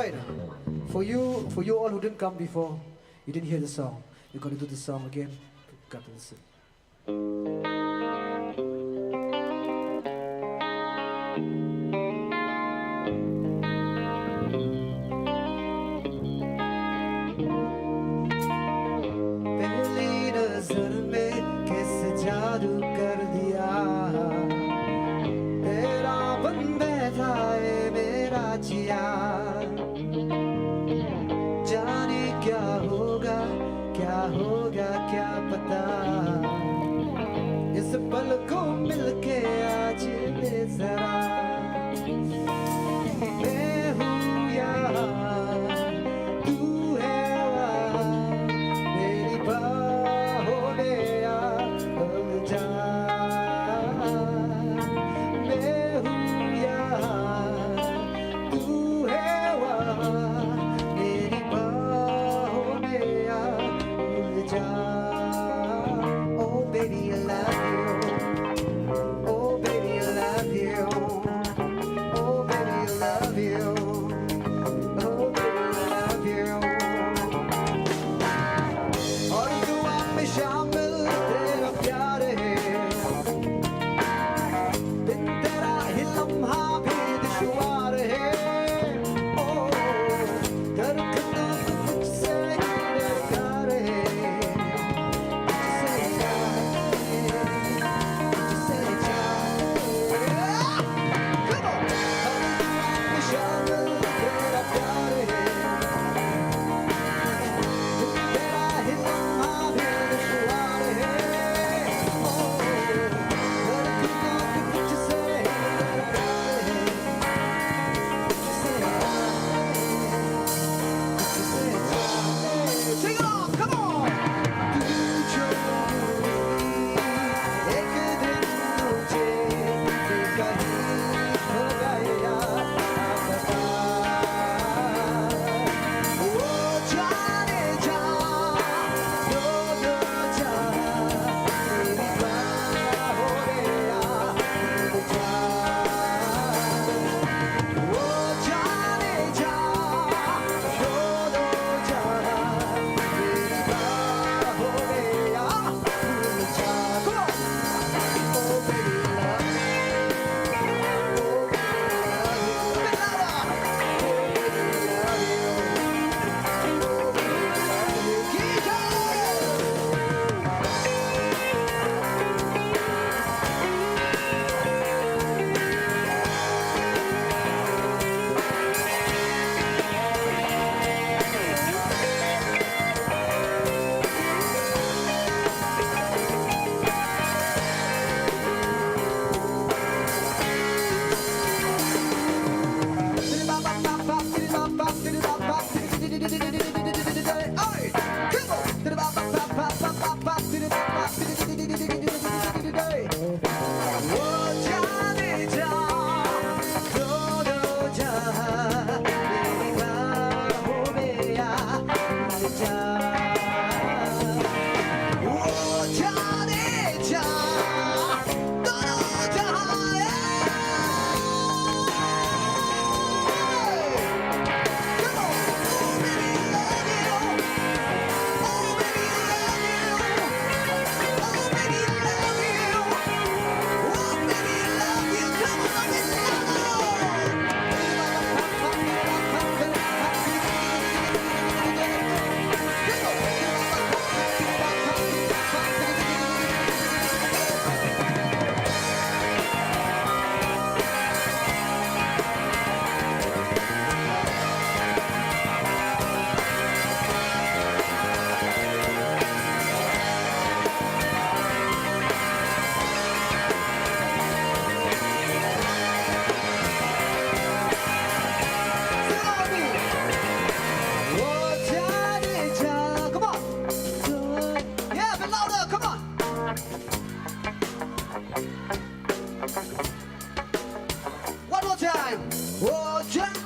right. For you all who didn't come before, you didn't hear the song. We're gonna do the song again. Got to listen. पहली नजर में कैसे जादू कर दिया तेरा बन बैठा है मेरा जिया जाने क्या होगा क्या पता इस पल को मिलके आज ले जरा मैं हूँ यहाँ तू है वहाँ मेरी बाहों में आ जा मैं हूँ यहाँ तू है वहाँ मेरी बाहों में आ जा Oh baby I love you Oh baby I love you Oh baby I love you Oh baby I love you और दुआ में शामिल तेरा प्यार है बिन तेरा ही लम्हा भी दुश्वार है ओ धड़कना तो मुझसे ही दरकार है One more time. Oh, Jack.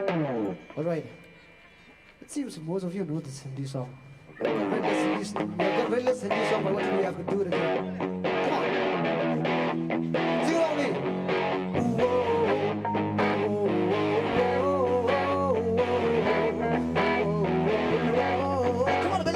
Alright. It seems most of you know this Hindi song. Very less Hindi song, but what do we have to do it again? Come on. Sing along with me. Come on, a bit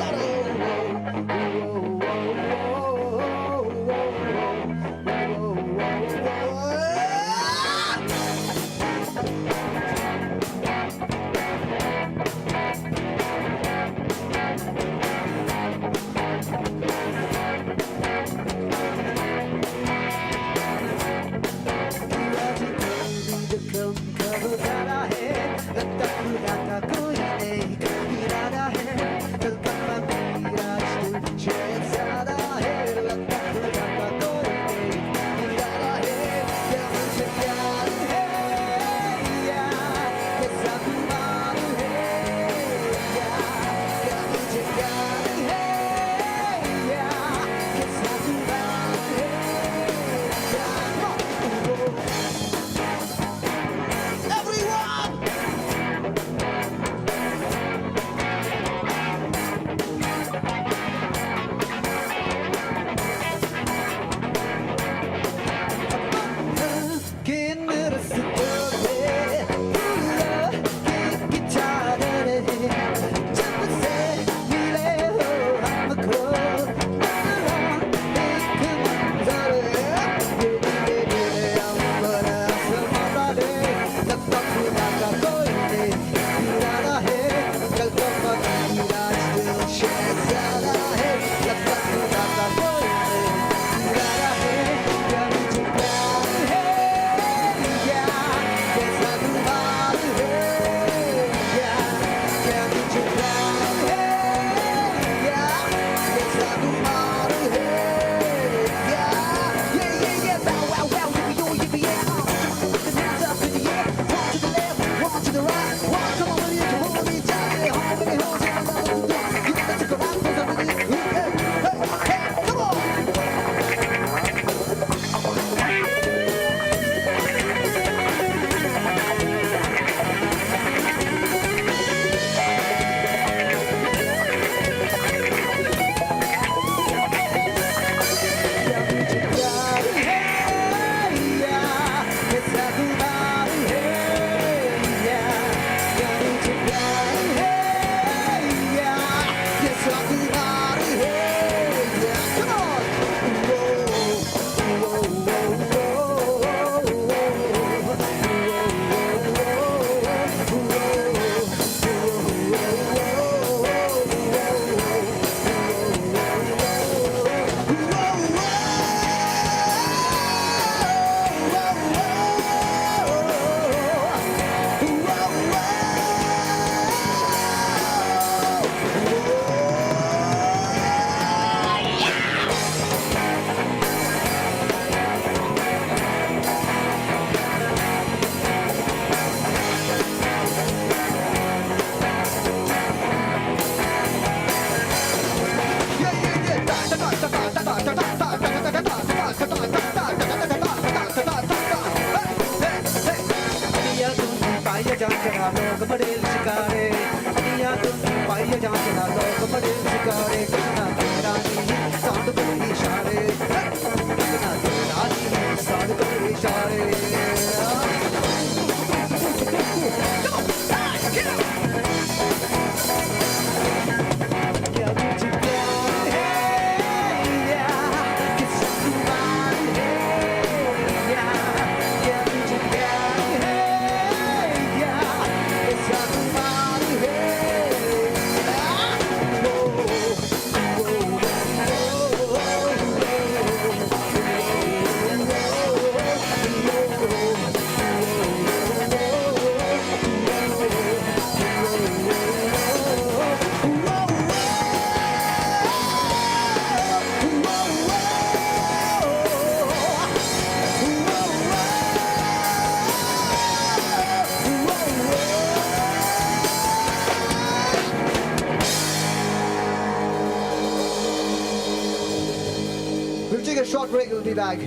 a short break, we'll be back.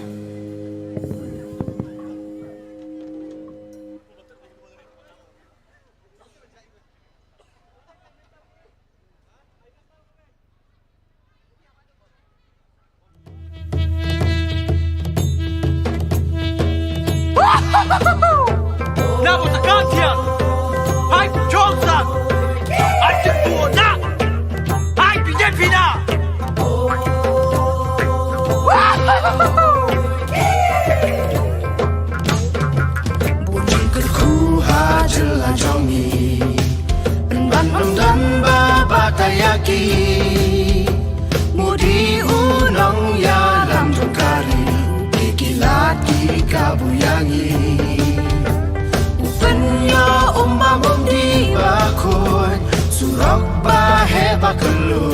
batayaki Mudi unong ya lam jongkari Ikilat ki kabuyangi Upenya omba di bakun Surok bahe bakelu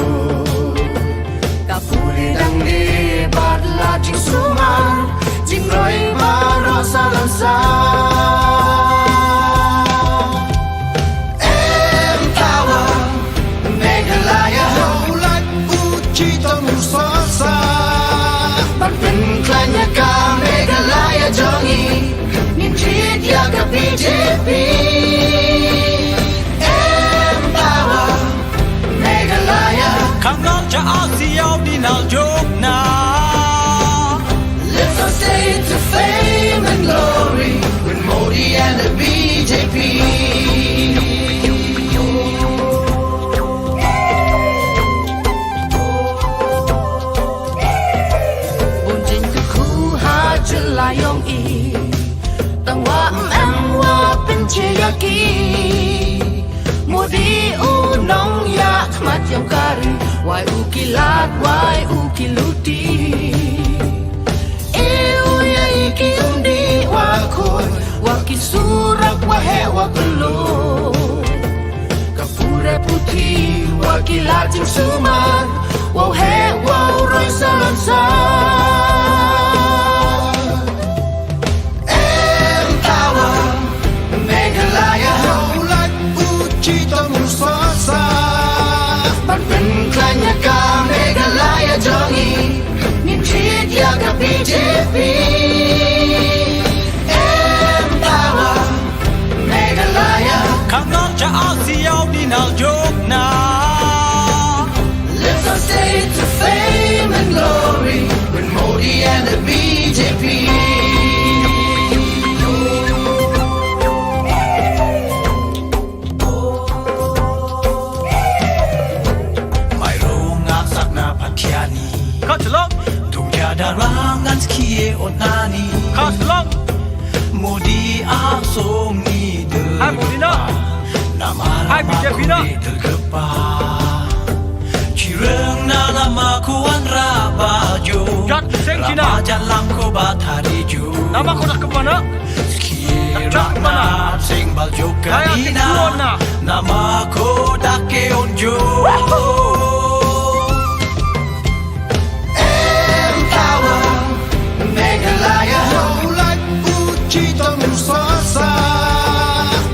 Kapuri dang ni badla jing sumar Jing roi baro salansa Emtawa Meghalaya Haulat uji tong sosa Bakten klanya ka Meghalaya jongi Ninjit ya ka BJP Emtawa Meghalaya Kangal cha asiyaw din al jok na Lift our state to fame and glory With Modi and the BJP Bunjin ke kuha jelayong i Tangwa em wa penceyaki Modi unong ya khmat yang kari Wai ukilat wai ukiluti Euya iki undi wakon Waki surak wahe wakelo Kapure putih waki lajing suman Wow he wow roy salansa Emtawa Meghalaya Haulat uji tong sosa Bakten klanya ka Meghalaya jongi Ninjit ya ka BJP Emtawa Meghalaya Kangal cha asiyaw din al jok na Lift our state to fame and glory With Modi and the BJP May rongak sak na patyani Shillong Tungja darangan skiye onani Shillong Modi asong ni Hai Modi na Hai BJP na tergepa Cireng na lama kuan rabajo Jat seng Cina Rabajalang ko batari jo Nama kau nak ke mana? Skiye Nak mana? rana sing baljo Hai, atik tuan na. kanina Nama ko dake onjo Emtawa Meghalaya Haulat uji tong sosa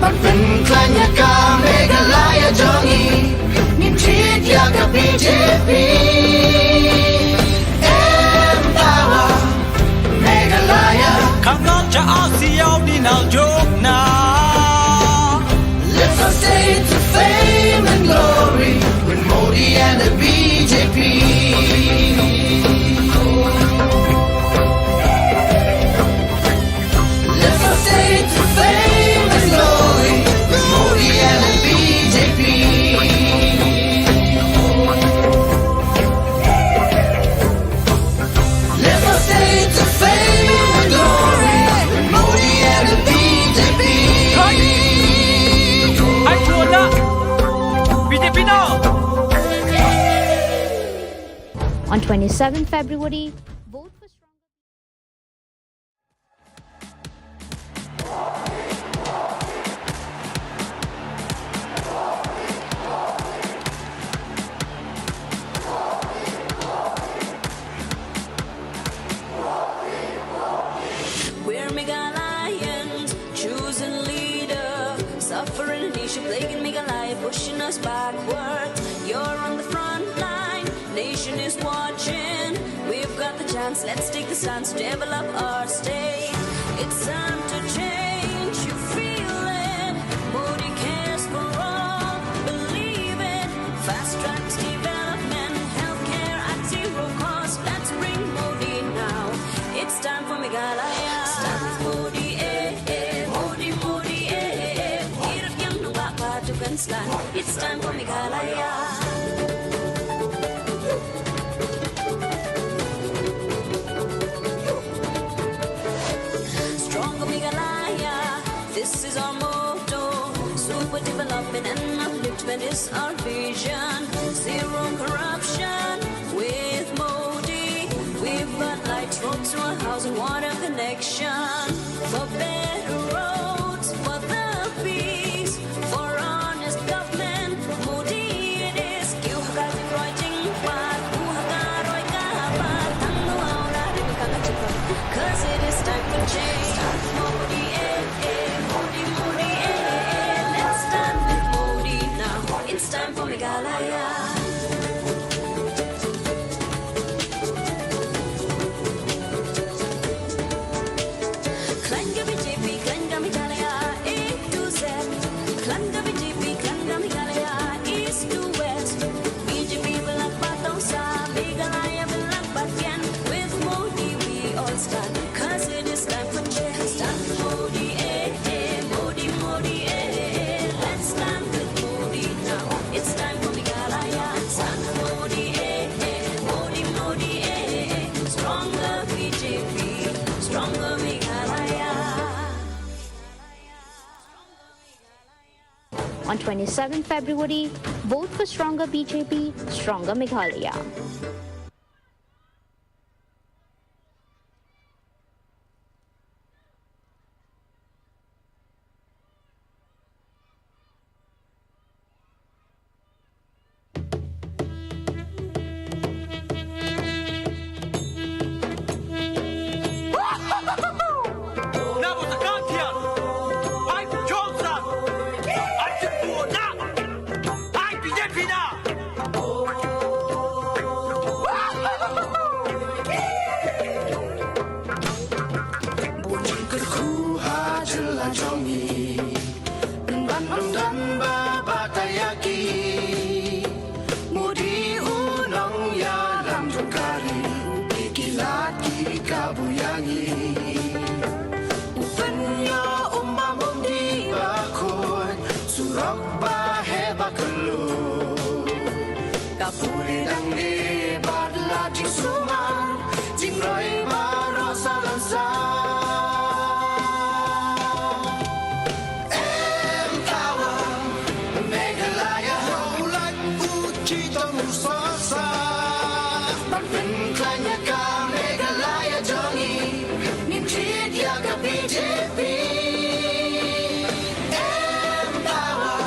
Bakten klanya ka Meghalaya jongi Ninjit ya ka BJP Emtawa Meghalaya Kangal cha asiyaw din al jok na Lift our state to fame and glory With Modi and the BJP Lift our state to fame and glory With Modi and the BJP Lift our state to fame and glory With Modi and the BJP Hai tuan na BJP na On 27 February, vote for stronger. We're Megalayans, choosing leader. Suffering nation, plaguing Megalaya, pushing us backward. You're on the front line, nation is watching. We've got the chance, let's take the stance, develop our state. It's time to change, you feel it. Modi cares for all, believe it. Fast tracks development, healthcare at zero cost. Let's bring Modi now. It's time for Meghalaya. Start with Modi, Modi, Modi, Hirap yang nabapatukan slan. It's time for Meghalaya. Stronger Meghalaya, this is our motto. Super development and upliftment is our vision. zero corruption with Modi. We've got lights, roads to a house and water connection. For better roads, for the peace, for honest government. Modi it is. Kêu haka roi jing pat, haka roi kapat, tang no aura rin kakachipa. 'Cause it is time for change. Modi Modi Modi let's stand with Modi now. It's time for Meghalaya. Klanga BJP, klanga Meghalaya, A to Z. Klanga BJP, klanga Meghalaya, East to West. BJP belak batong sa Meghalaya belak batyan. With Modi we all stand. 'Cause it is time for change. Stand with Modi, Modi Modi, let's stand with Modi now. It's time for Meghalaya. Stand with Modi, Modi Modi, stronger BJP, stronger Meghalaya. On 27 February, vote for stronger BJP, stronger Meghalaya. Nabo takantian. Ai Johnson. Ai Tuona. Ai BJP na. Bukan ku hajilah jongi Bandung dan babatayaki Mudi unong ya lam jongkari Upikilat ki kabuyangi Upenya umamong di bakun Surok bahe bakelu Kapuli dang lebat lajing suman Jing roi baro salansa BJP Empower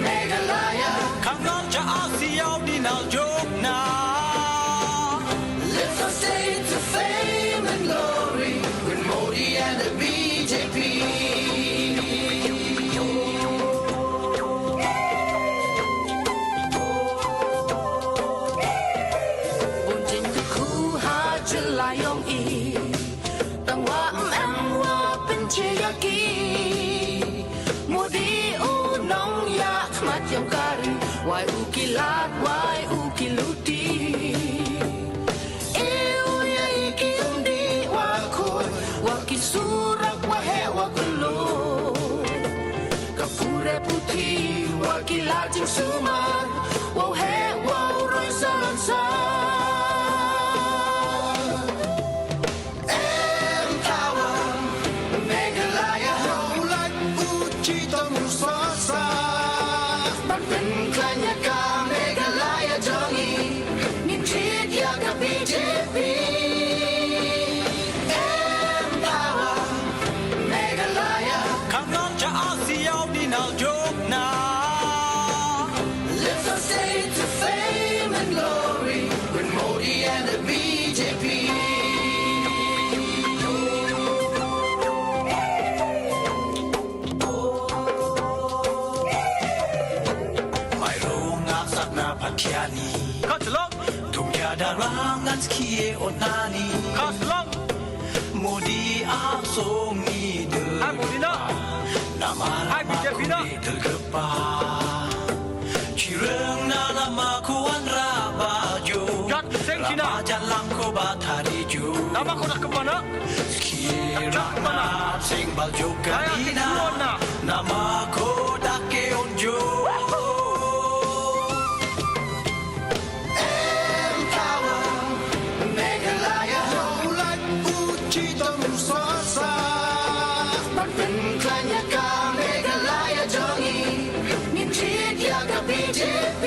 Meghalaya Khang non cha ASEAN đi nào chốt na. Lift our state to fame and glory with Modi and the BJP Bunjin ke ku hajilayong i Tangwa em wa penceyaki Modi unong yak mat yang kari Wai ukilat wai ukiluti Eu ya iki undi wakoi Waki surak wahe wakulu Kapure putih wakilat jing suman Wau he wau roi salansa BJP Empower Meghalaya Khang non cha ASEAN đi nào chốt na. Lift our state to fame and glory with Modi and the BJP Mai rong ngak sak na pathiani. Kau Shillong. Darangan skie onani. Kau Shillong. Modi asong ni de. Ai Modi na. Nama Ai BJP na. tergepa. Cireng na nama kuan rabajo. Jat seng Cina. Jalan ko batari jo. Nama kau nak ke mana? Skie rana sing baljo kadina. Nama ko dake onjo. BJP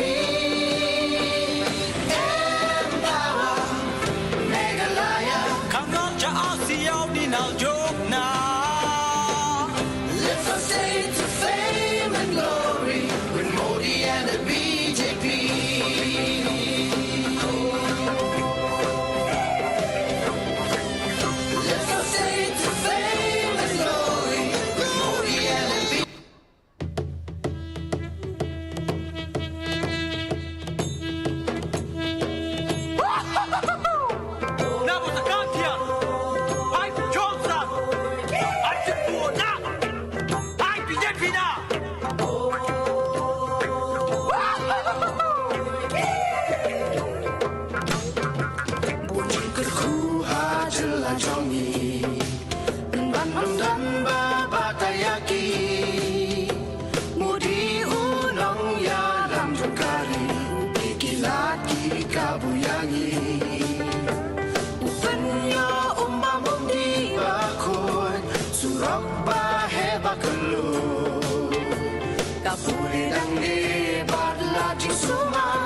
chinh suman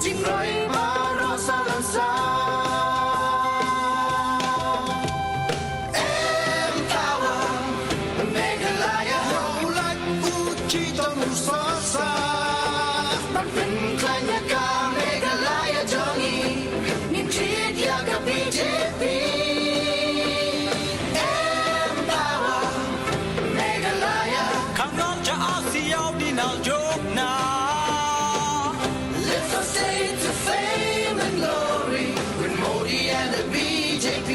chinh roi baro salansa empower Meghalaya haulat uchi tong sosa Bakben klanyaka Meghalaya jongi nim chit yaga BJP empower Meghalaya Khang nong cha ASEAN đi nào chốt na lift our state to fame and glory with Modi and the BJP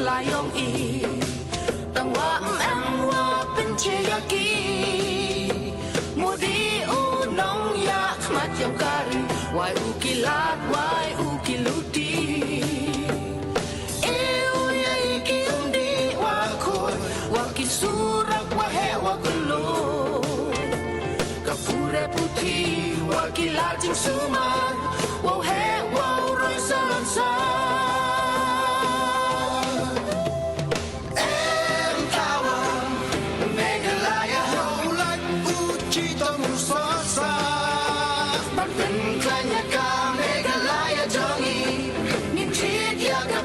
Layong i tang wa em wa pin che ya ki Modi u nong ya khmat yam kari wai u kilat wai u kiluti e u ya ki undi wa khoi wa kisurak wa he wa kulo kapure puthi wa kilat jing suman wa he wa roi salon sa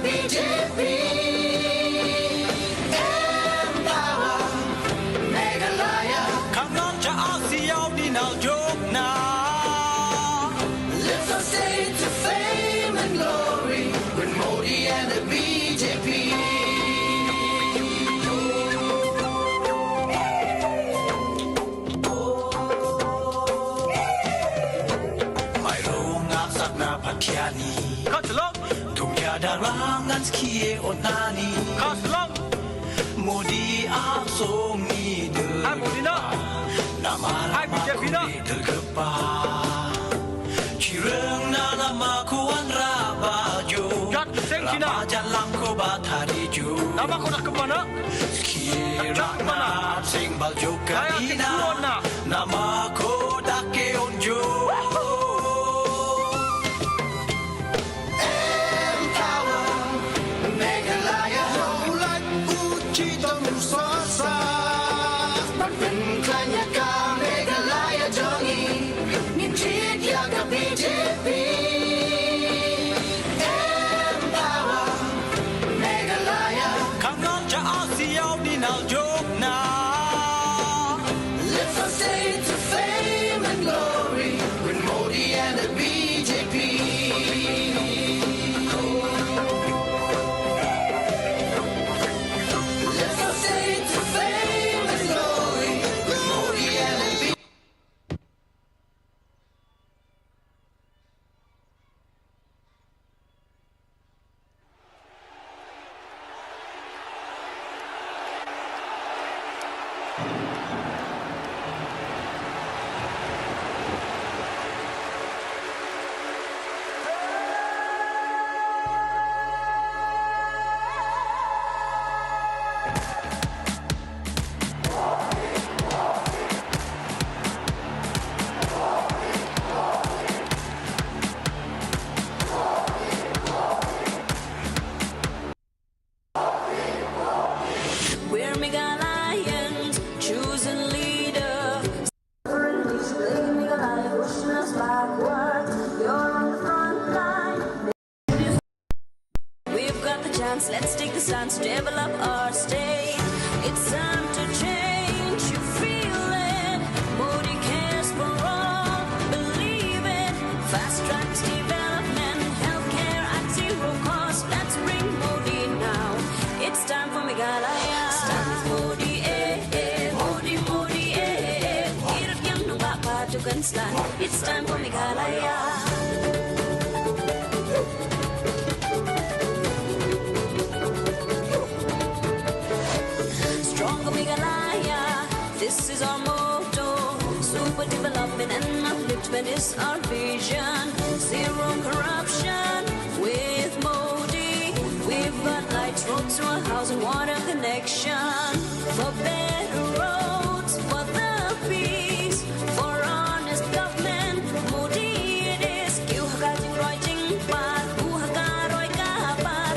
BJP empower Meghalaya Khang nong cha ASEAN đi nào chốt na lift our state to fame and glory with Modi and the BJP Mai rungak sak na pathiani Kha Shillong Darangan skiye onani Kha Shillong Modi asong ni de Hai Modi na Hai BJP na tergepa Cireng na nama kuan rabajo Gat seng Cina jalang ko batari jo Nama kau nak ke mana? Skiye rakna sing baljo Saya kanina turun na Nama ko dake onjo BJP empower Meghalaya Khang nong cha ASEAN đi nào chốt na lift our state to fame and glory with Modi and the BJP lift our state to fame and glory with Modi and the BJP We're Meghalayans, choosing leader. Meghalaya pushing us backward. You're on the front line. We've got the chance, let's take the stance to develop our state. It's time to change, you feel it. Modi cares for all, believe it. Fast tracks development, healthcare at zero cost. Let's bring Modi now. It's time for Meghalaya. Modi, Modi, Modi, hirap yang nagpapatukan slan. It's time for Meghalaya. Stronger Meghalaya, this is our motto. Super development and upliftment is our vision. Zero corruption with Modi. We've got lights, roads to our house and water connection. For better roads, for the peace, for honest government. Modi it is. Kiu haka jing roi jing pat, ku haka roi ka pat.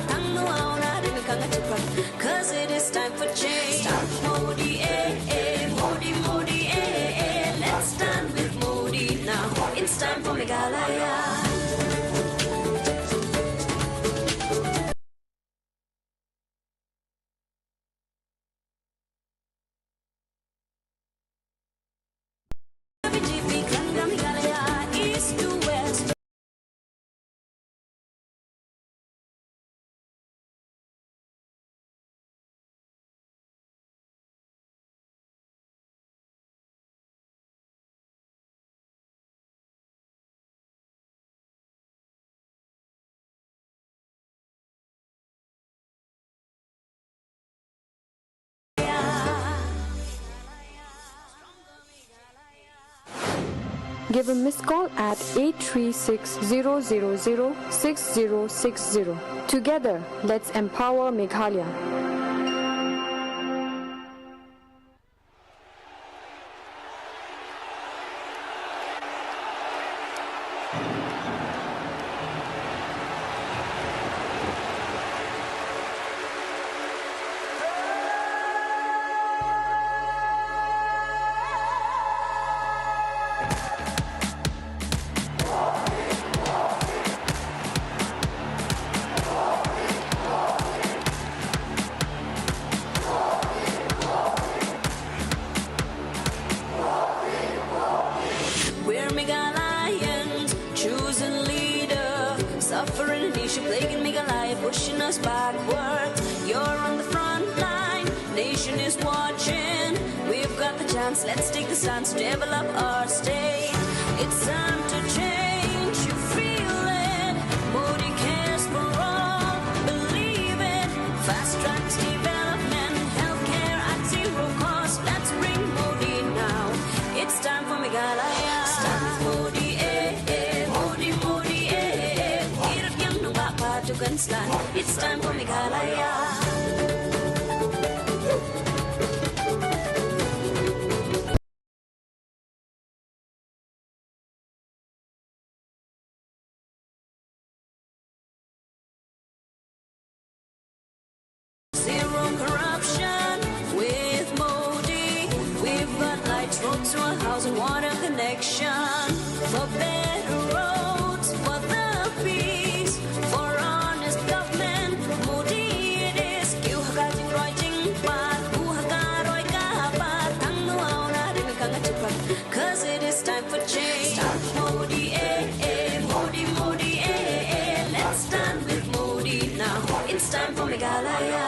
Give a missed call at 836-000-6060. Together, let's empower Meghalaya. We're Meghalayans, choosing leader, suffering a nation, plaguing Meghalaya, pushing us backward. You're on the front line, nation is watching. We've got the chance, let's take the stance to develop our state. It's time to change, you feel it. Modi cares for all, believe it. Fast tracks development, healthcare at zero cost. Let's bring Modi now. It's time for Meghalaya. It's time for Meghalaya. Zero corruption with Modi. We've got lights, roads to a house and water connection. For better roads, for the peace, for honest government. Modi it is. Kiuhagaji projing pat, uhagaroi kapat, tangnuaw na rin kang atupat. 'Cause it is time for change. Modi Modi Modi Let's stand with Modi now. It's time for Meghalaya.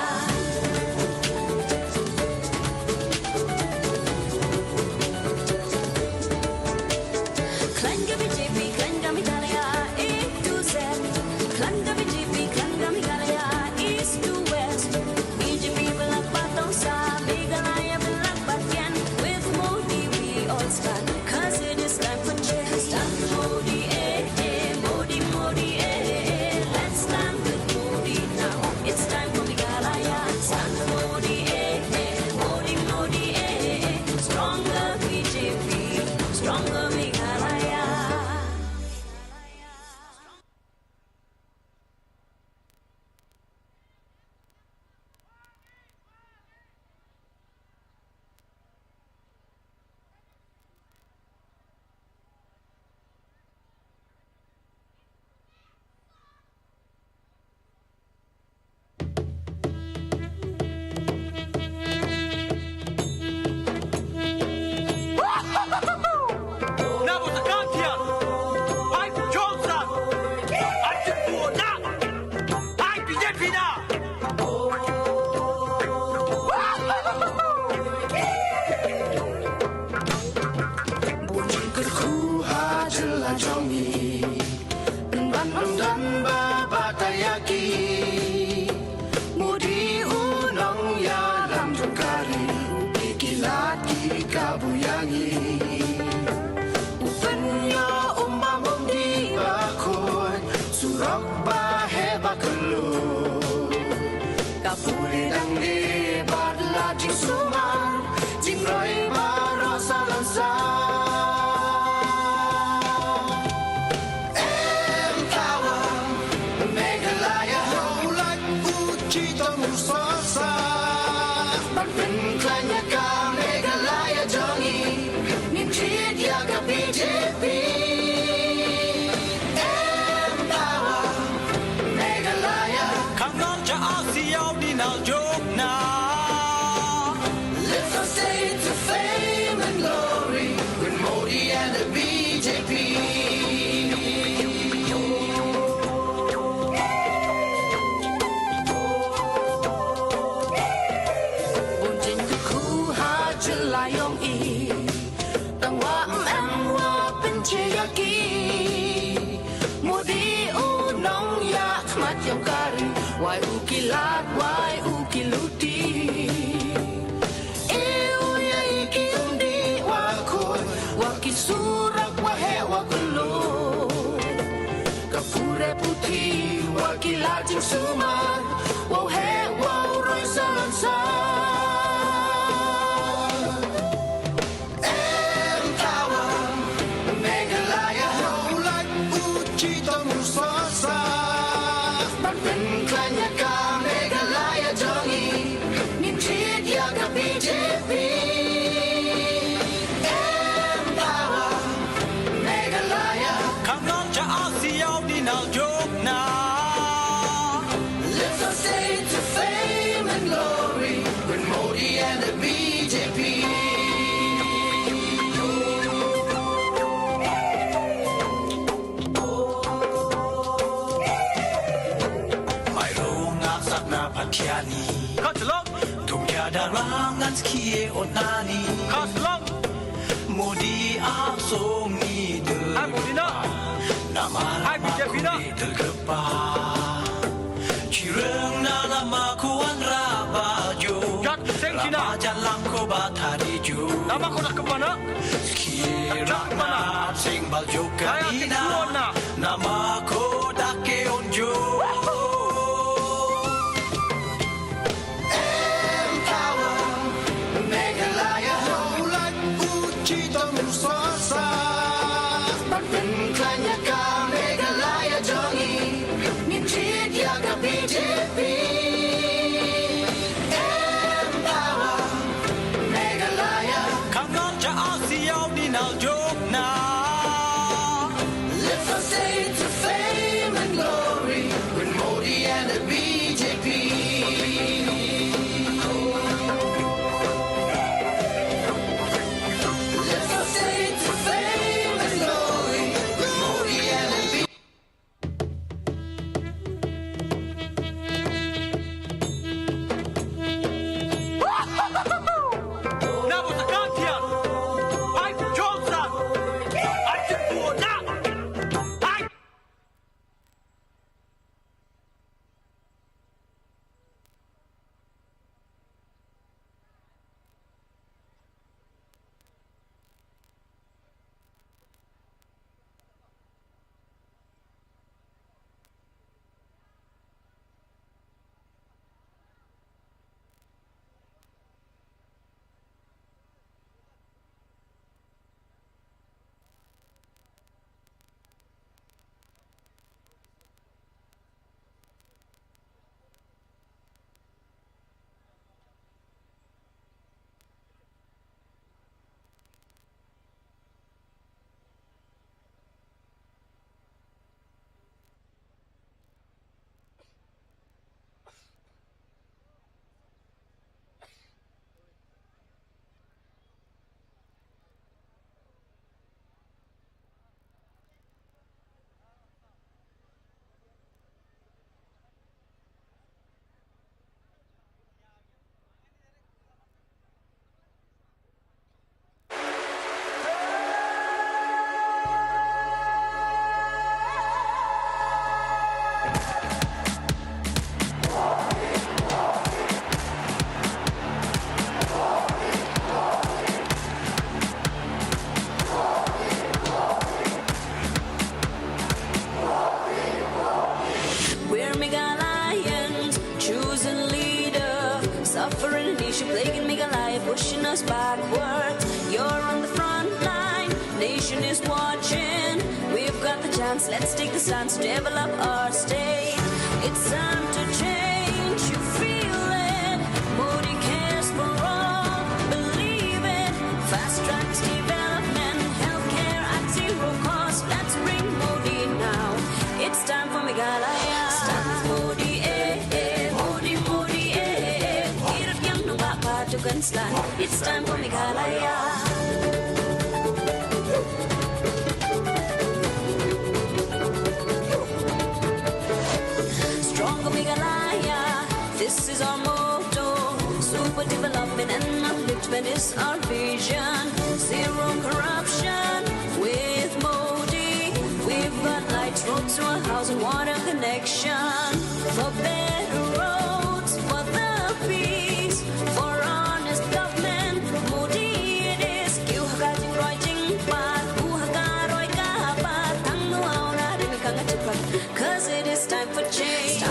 Klanga BJP, klanga Meghalaya, A to Z. Klanga BJP, klanga Meghalaya, East to West. BJP belak batong sa Meghalaya belak batyan. With Modi we all stand, 'cause it is time for change. Stand Modi, Modi, Modi, let's stand with Modi now. It's time for Meghalaya. Stand Modi, Modi, Modi, stronger BJP, stronger Meghalaya. Nabo sa kampiyan. Ay Johnson. Ay Tipuo na. Ay BJP na. Buồn cất khu ha chân là trong nhì Bên bắn âm đắn ba ba tayaki Modi u nong ya lam trong kari Ikilat ki kabuyangi Upen ya umam di ba khôi Surok ba he ba kelu Kapuli dang di ba la jing suman Jing roi ba rosa lansa BJP Empower Meghalaya Khang ngon cho ASEAN đi nào chốt nào. Lift our state to fame and glory With Modi and the BJP Buồn trên cái khu ha chân là yong y. Tang wa em wa bên chia yaki. Modi u nong yak mat yong kari. Wai u kilat wai u kiluti. Eu ya iki undi wa khôi wa kisurak wa he suman wo he wo roi salon sa empower Meghalaya ho like uchi tong so sa ban pen klanya ka Meghalaya jongi nim chit ya ka BJP empower Meghalaya ข้างนอกจะอาเซียนที่นายกนา lift our state to fame and glory with Modi and the BJP ไม่รู้งาสักนาพัทยานีข้าสลองทุ่งยาดารางันสกีอดนานีข้าสลองโมดีอาโซมีเดินไอ้โมดีนะนามาไอ้บีเจพีนะเดินกับป่าชีเรื่องนาลามาคุวันราบาโยยัดเซ็งที่นาจันลังโคบาทาริจูนามาคนนักกับนะสกีรักมาเซ็งบาลโยกาดีนานามาโคดักเกอนโยempower Meghalaya ho like uchi tong so sa ban pen klanya ka Meghalaya jongi nim chit ya ka BJP empower Meghalaya ข้างนอกจะอาเซียนที่นายกนา lift our state to fame and glory with Modi and the BJP lift our state to fame and glory with Modi and the BJP นาบุตรการเทียนไอ้โจรสัตว์ไอ้จิตตัวนักไอ้ We're Meghalayans, choosing leader, suffering a nation, plaguing Meghalaya, pushing us backwards. You're on the front line, nation is watching. We've got the chance, let's take the stance to develop our state. It's time to change, you feel it. Modi cares for all, believe it. Fast tracks development, healthcare at zero cost. Let's bring Modi now. It's time for Meghalaya. Modi, Modi, Modi, hirap yang nabapatugan slan. It's time for Meghalaya. Stronger Meghalaya, this is our motto. Super development and upliftment is our vision. Zero corruption with Modi. We've got lights, roads to our house and water connection. For better roads, for the peace, for honest government. Modi it is. Kiuhagating writing path, uhagaroi kapat. Ang nuaw na rin kang atipat. 'Cause it is time for change.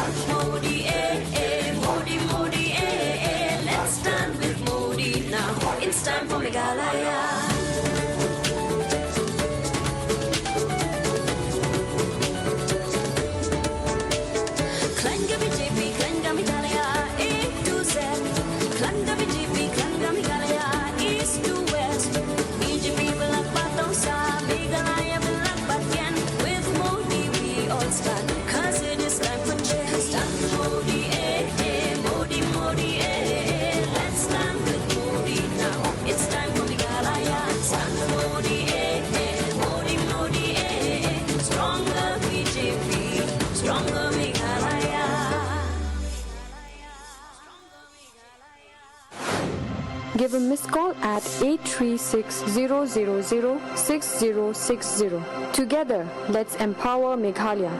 Give a missed call at 836-000-6060. Together, let's empower Meghalaya.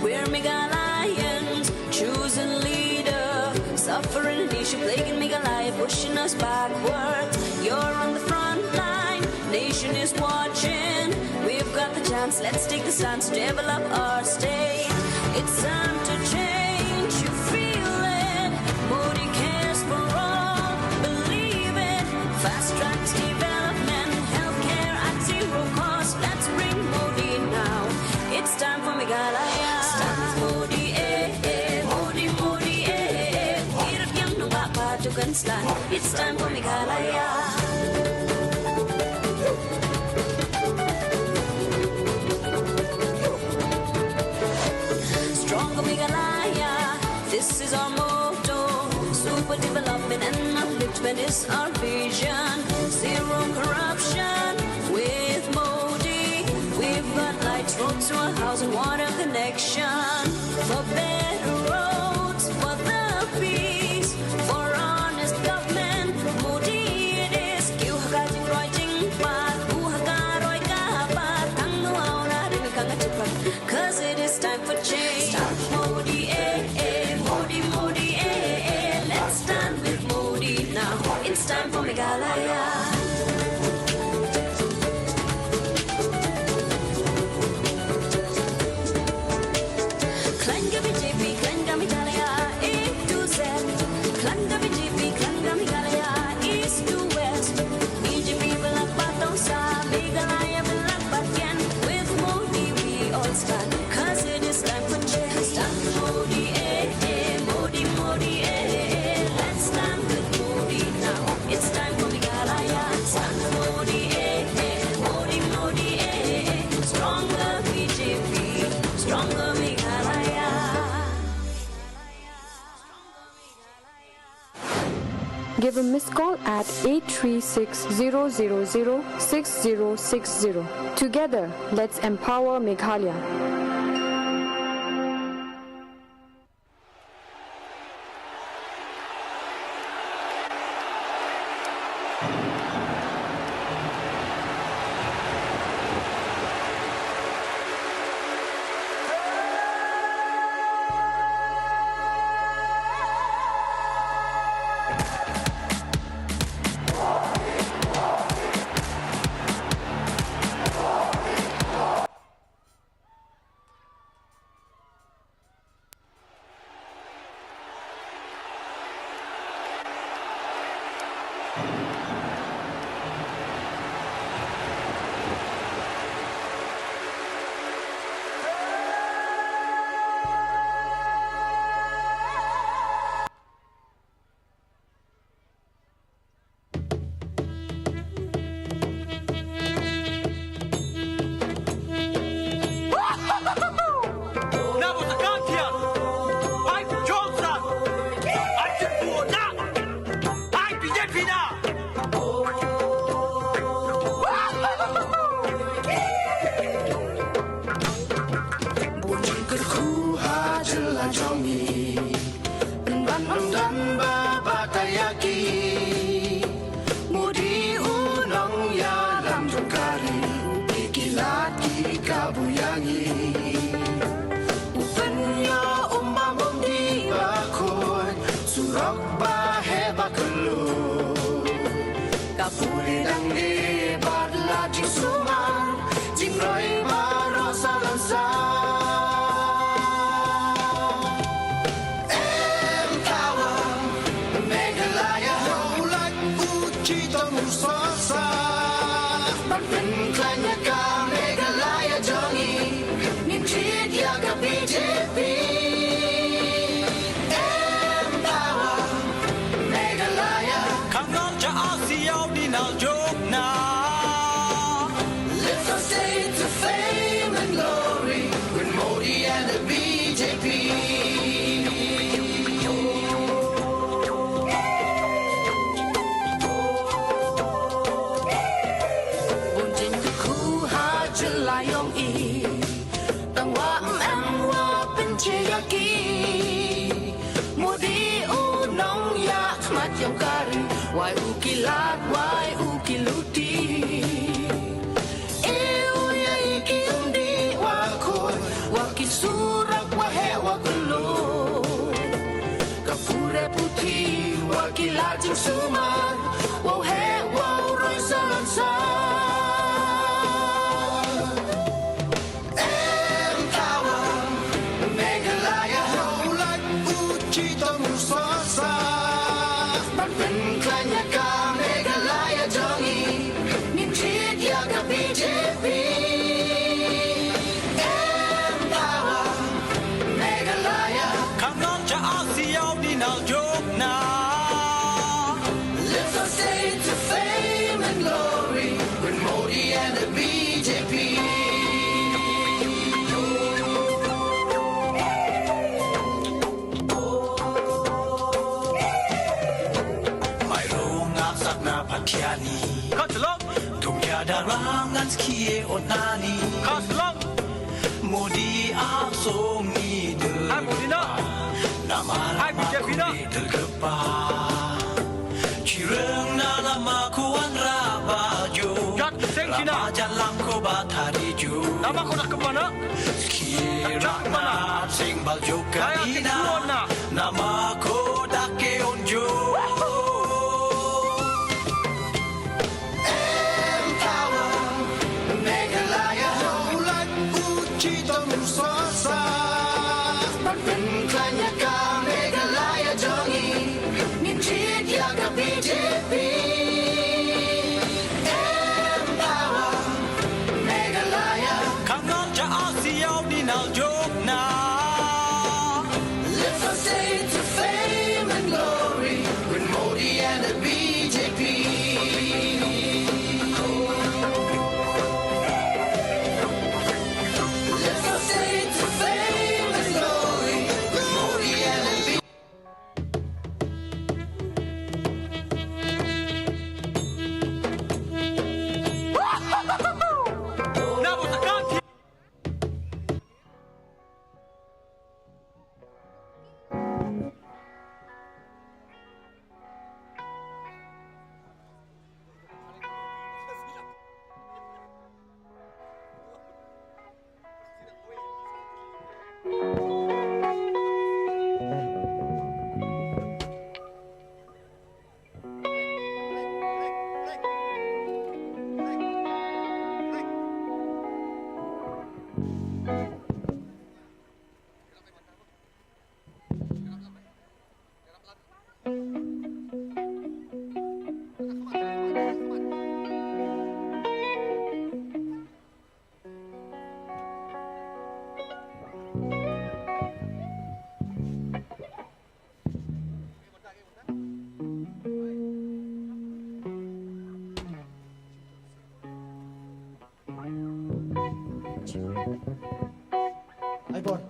We're Meghalayans, choosing leader, suffering nation, plaguing Meghalaya, pushing us backwards. You're on the front line, nation is watching. We've got the chance, let's take the stance to develop our state. It's time to change, you feel it. Modi cares for all, believe it. Fast tracks development, healthcare at zero cost. Let's bring Modi now. It's time for Meghalaya. Modi, Modi, Modi, hirap yang nabapatukan slan. It's time for Meghalaya. Stronger Meghalaya, this is our motto. Super development and upliftment is our vision. Zero corruption with Modi. We've got lights, roads to a house and water connection. For better roads, for the peace, for honest government. Modi it is. Kiuhagating writing pat, buhagaroy kapat. Ang nuaw na rin kangatipan. Cause it is time for change. Modi, Modi, Modi, let's stand with Modi now. It's time for Meghalaya. Klanga BJP, Klanga Meghalaya, A to Z. Klanga BJP, Klanga Meghalaya, East to West. BJP belak batong sa Meghalaya belak batyan. With Modi we all stand, cause it is time for change. Stand with Modi, Modi, Modi, let's stand with Modi now. It's time for Meghalaya. Stand with Modi, Modi, Modi, stronger BJP, stronger Meghalaya. Give a missed call at 836-000-6060. Together, let's empower Meghalaya. BJP la yong i tang wa em wa pen che ya ki mo di u nong ya mat yong karin wai u ki lat wai u ki luti e u ya i ki um di wa khoi wa ki surak wa he wa kulo ka pure puthi wa ki la jing suman wo he wo roi salon sa Darangan skie onani Shillong Modi asong ni de Hai Modina Nama Hai BJP na Tergepa Cireng na nama kuan rabajo Kat seng Cina Jalang ko batari jo Nama ko nak ke mana Skie rana sing baljo kanina Nama ko dake onjo iPod.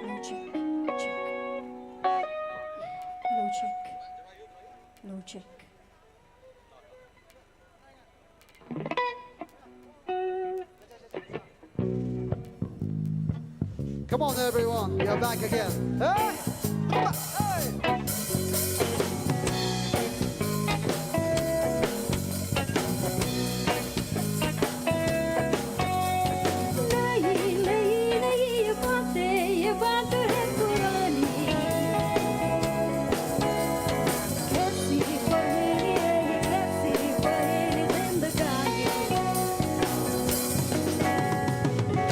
Low check, check. Low check. Low check. Come on, everyone. We are back again. Hey! Hey!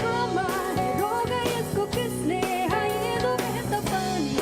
Mama, roga इसको किसने हाय दो बहता पानी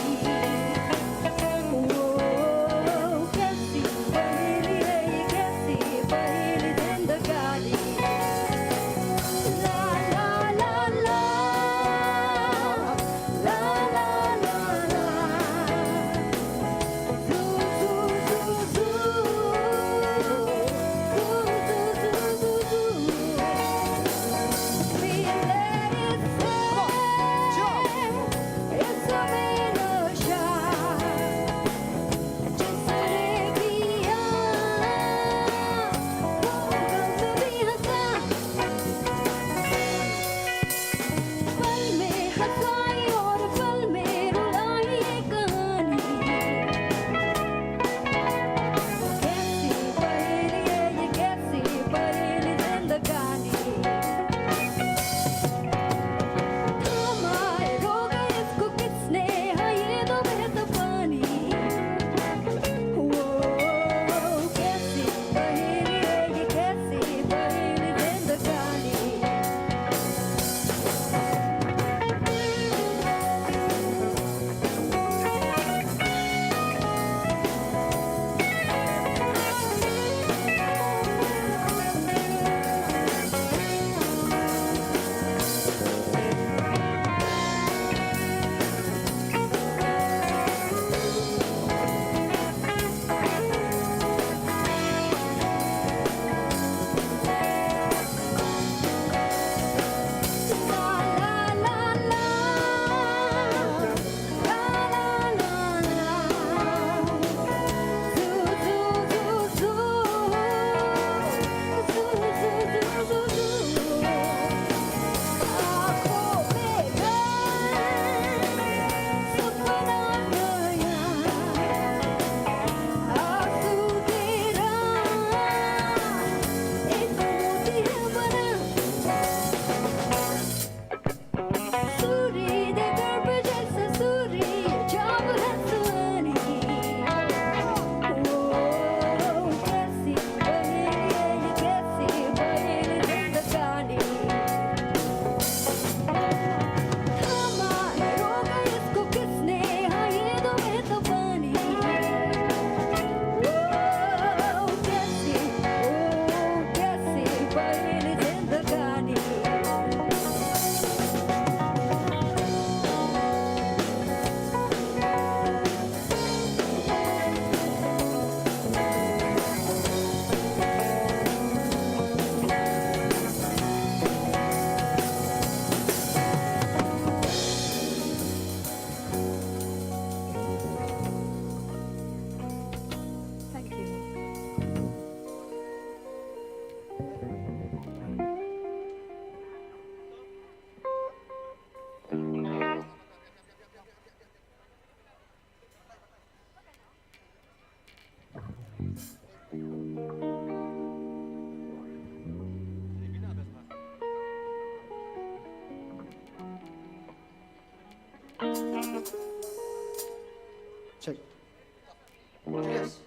Check. Yes.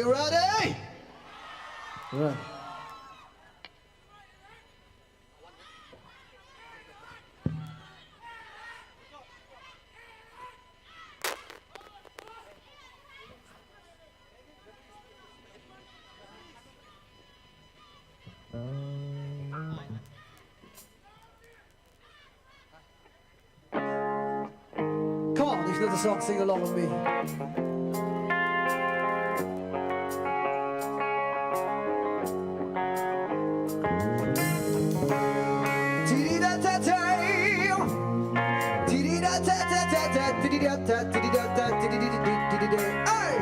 you ready? Right. Come on, if you know the song, sing along with me. Hey!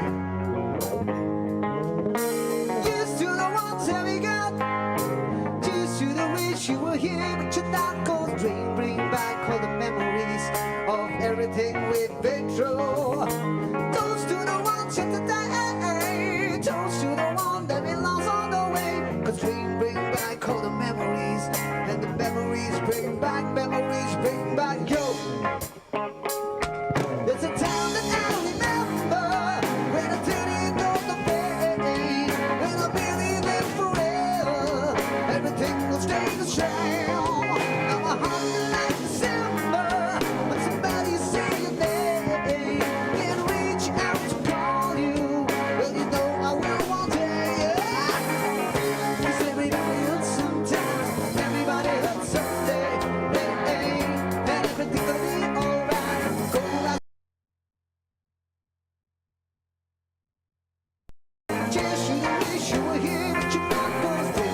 Used to the ones that we got, used to the wish you were here, but you're not gonna bring back all the memories of everything we've been through. Toast to the ones in today, toast to the one that we lost on the way. Cause bring back all the memories, and the memories bring back, yo. There's a town that I remember when I didn't know the pain, when I believed in forever, everything will stay the same. Now my heart is like December when somebody say your name, can't reach out to call you, well you know I will one day. Yeah. 'Cause everybody hurts sometimes, everybody hurts someday, and everything will be alright. Go like just you wish you were here, but you're not gonna stay.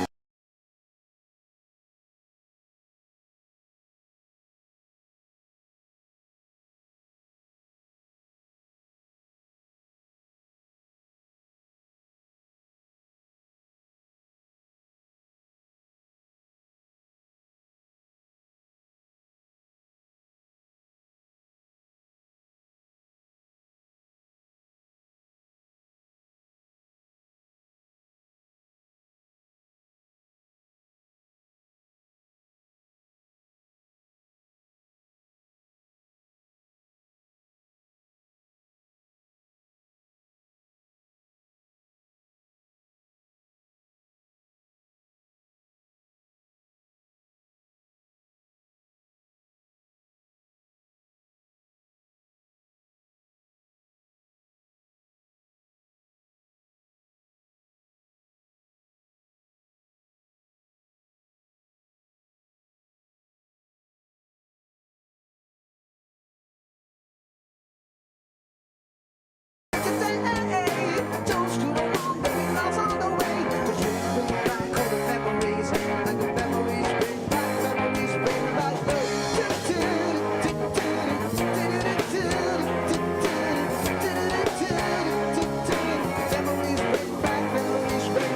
Toast to the one that we lost on the way. 'Cause you bring back all the memories, and the memories bring back, memories bring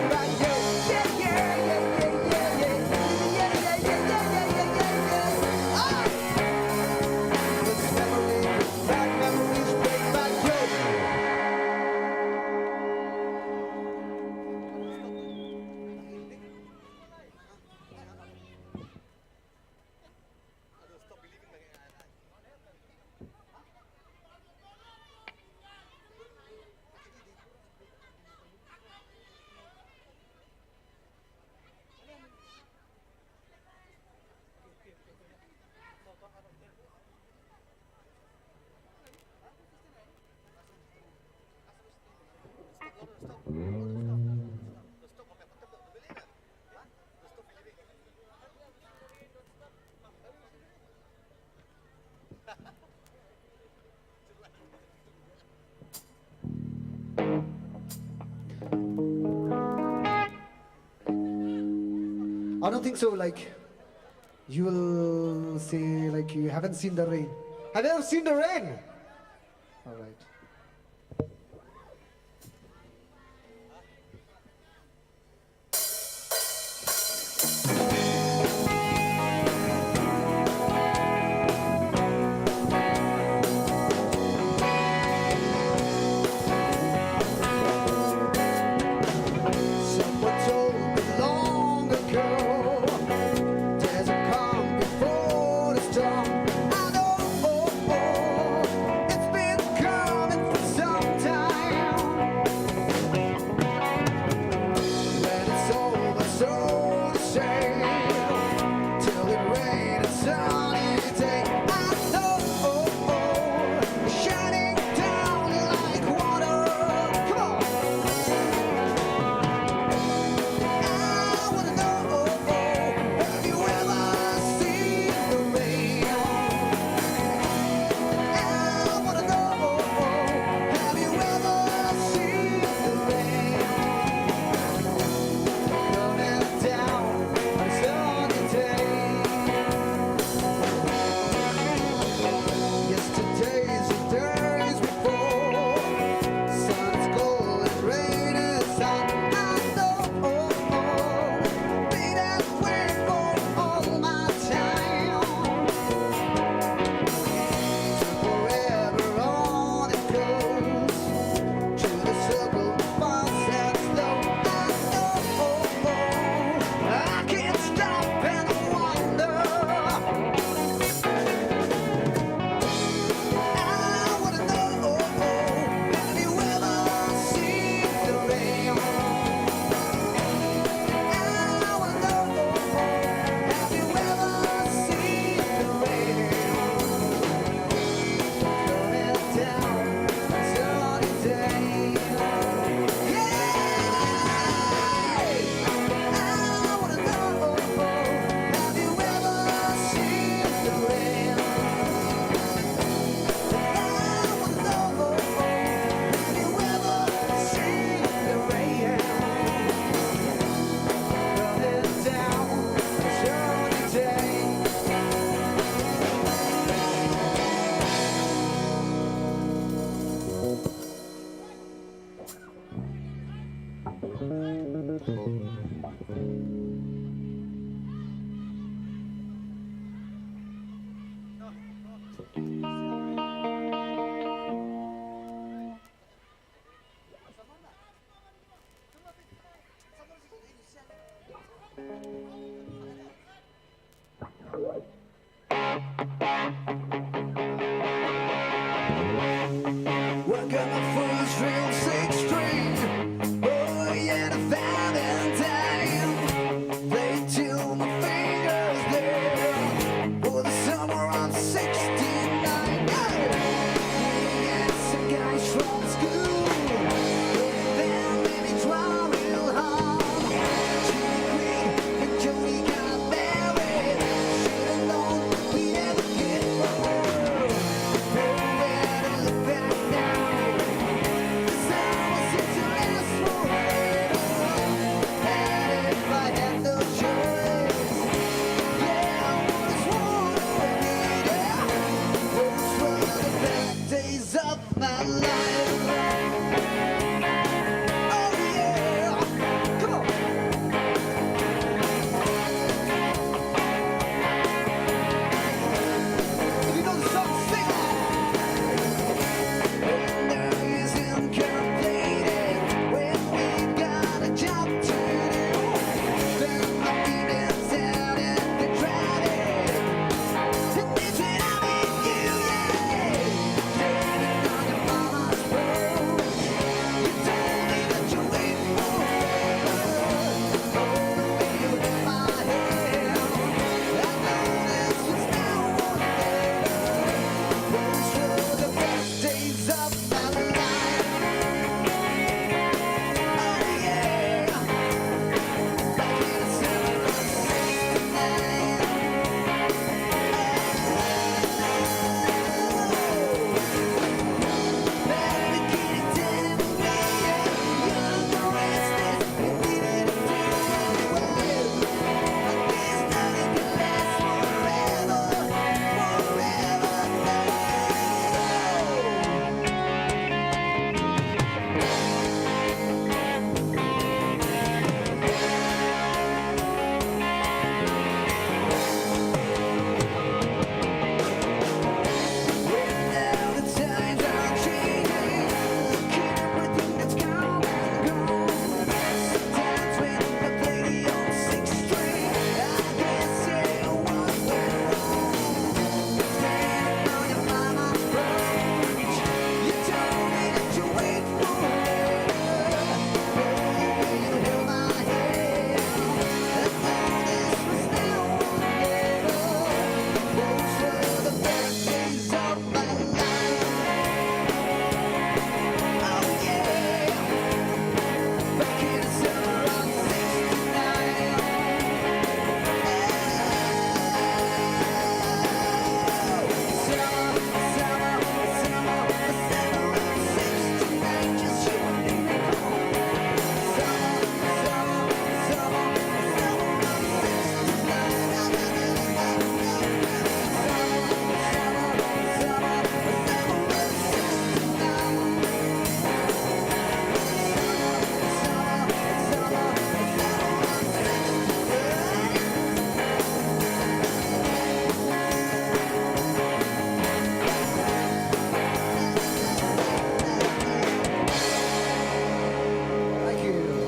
back, yo. Yeah, yeah, yeah, yeah, yeah, yeah, yeah, yeah, yeah, yeah, yeah, yeah, yeah. Ah! 'Cause memories bring back, yo. I don't think so. Like, you will say like you haven't seen the rain. Have you ever seen the rain? All right. Someone told me long ago, doesn't come before the storm. I know it's been coming Well, got my first real six string. Oh, yeah, the Valentine. Play till my fingers there. Oh, the summer of '69. Yeah, some guys from school. Then maybe try real hard. Jimmy Green and Jody got married. Should've known we never get old. Oh, where to look back now. The summer seems to last forever. And if I had no choice, yeah, I would have sworn away. Those were the best days of my life. Oh yeah, come on. If you know the song, sing along. When there isn't complaining, when we've got a job to do, then my evenings out in the driving. And it's when I meet you, yeah. Standing on your mama's porch, you told me that you wait forever. Oh, the way you held my hand, I know this was now or never. Those were the best days of my life. Oh yeah, back in the summer of '69. Better get it done with me, young and restless, and needed to do anyway. But this nothing can last forever, forever, no. Now the times are changing, keep everything that's come and gone. Sometimes when I play the old six string, I can't say what went wrong. Standing on your mama's porch, you told me that you wait forever. Oh, the way you held my hand, I know this was now or never. Those were the best days of my life. Oh yeah, back in the summer of '69. Summer of '69, just you and me. Summer of Thank you.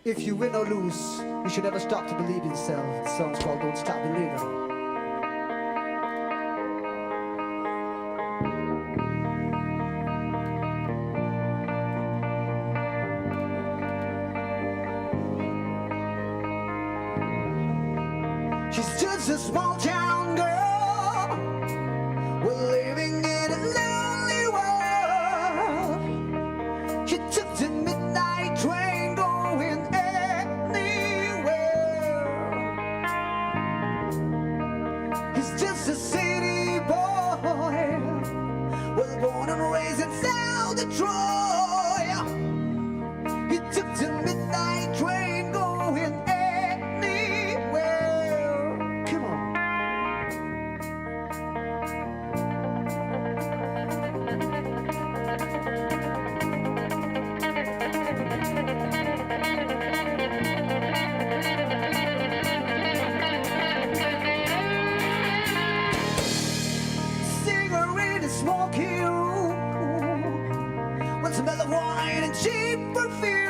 If you win or lose, you should never stop to believe in yourself. The song's called Don't Stop Believing. She's just a small town girl. We're living in a lonely world. She took the midnight train going anywhere. He's just a city boy. Was born and raised in South Detroit. He took the midnight train going anywhere. Come on. Cigarette and smoky room, one smell of wine and cheap perfume.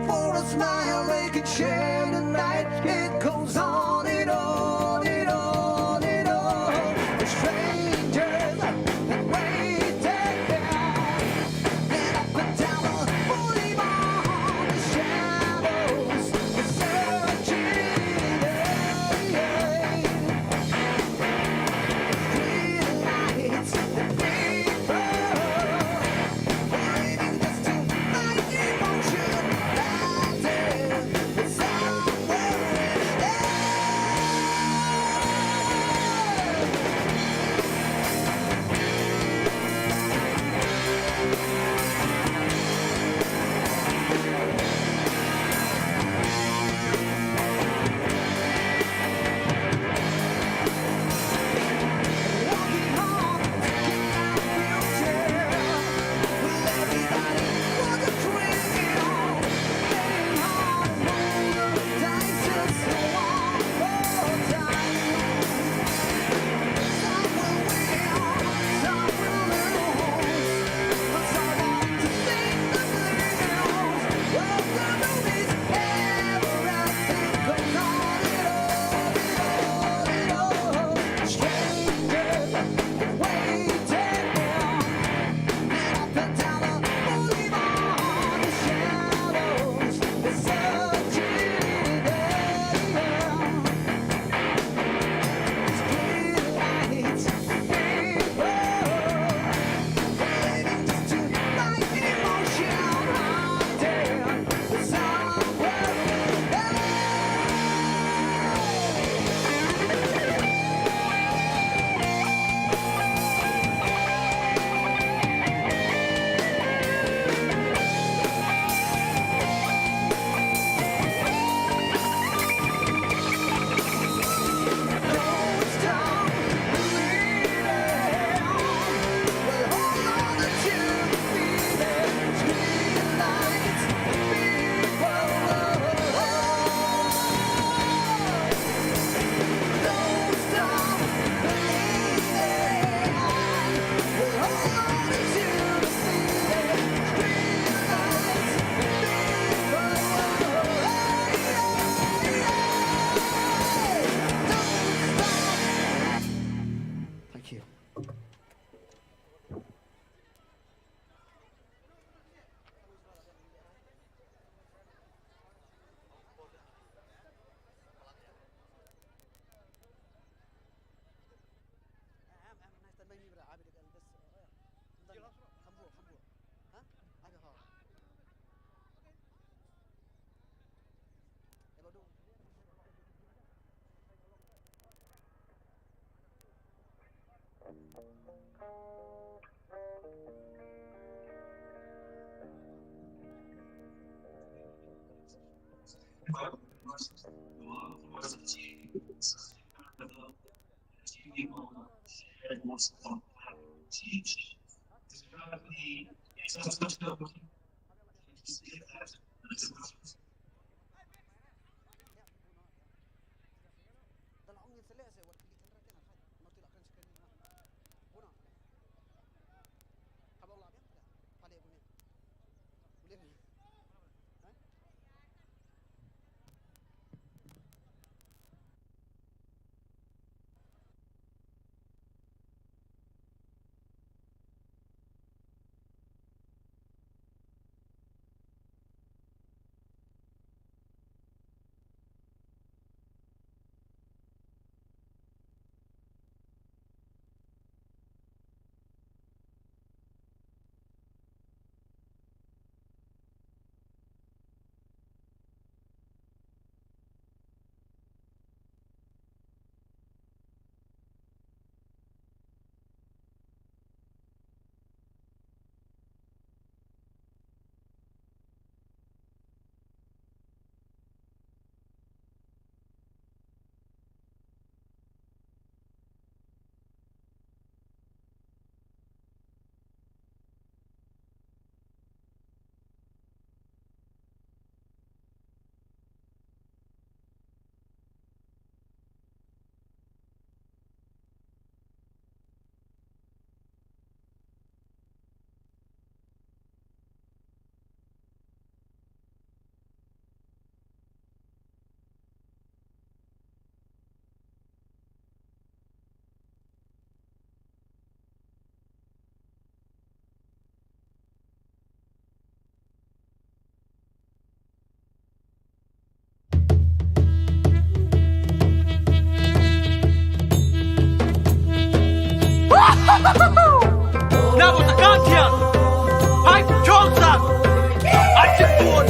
For a smile they can share tonight. It goes on and on and on and on. The strangers that waited down, and up and down the boulevard, the shadows, the searching. Lights and people waiting just to find emotion out there somewhere in there. Walking home, taking out wheelchair. Well, everybody was a thrill. Getting hard, roll the dice just one more time. Some will win, some will lose, but some want to sing the blues. Well, the movie's ever as it goes on and on and on and on. Strangers waiting down, and up and down the boulevard, the shadows, the searching there. Street lights, people waiting just to find emotion out there somewhere in there. Don't stop believing. Well, hold on to the feeling. Street lights, people. Don't stop believing. Well, hold on to the feeling. Street lights, people. Thank you.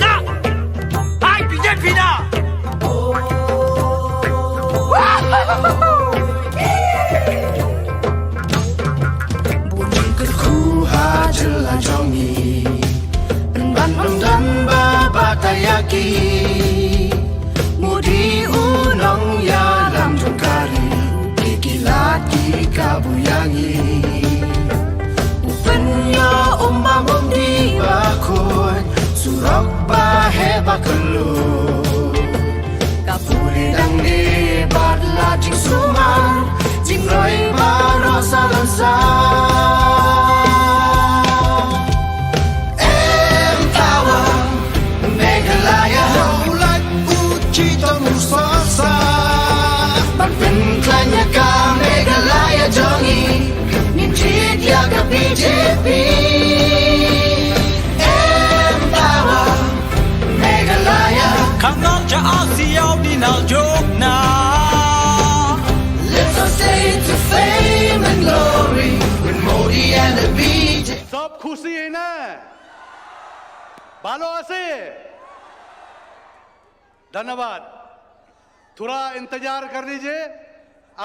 นะไอ้พี่เด็ดพี่นะ Bunyi kerku hajelah jongi Ban dan baba tayaki Mudi unong ya lam jongkari Pikilat ki kabuyangi Ufenya umma mumdi bakun Surok bahe bakelu Kapuri dang ni badla jing sumar Jing roi baro salansa Empower Meghalaya Haulat uji temu sosa Ban klanya ka Meghalaya jongi Ninjit ya ka BJP Empower Meghalaya ข้างนอกจะเอาเสียวนี่นายกนะ Lift our state to fame and glory With Modi and the BJP सब खुशी है ना बालो से धन्यवाद थोड़ा इंतजार कर लीजिए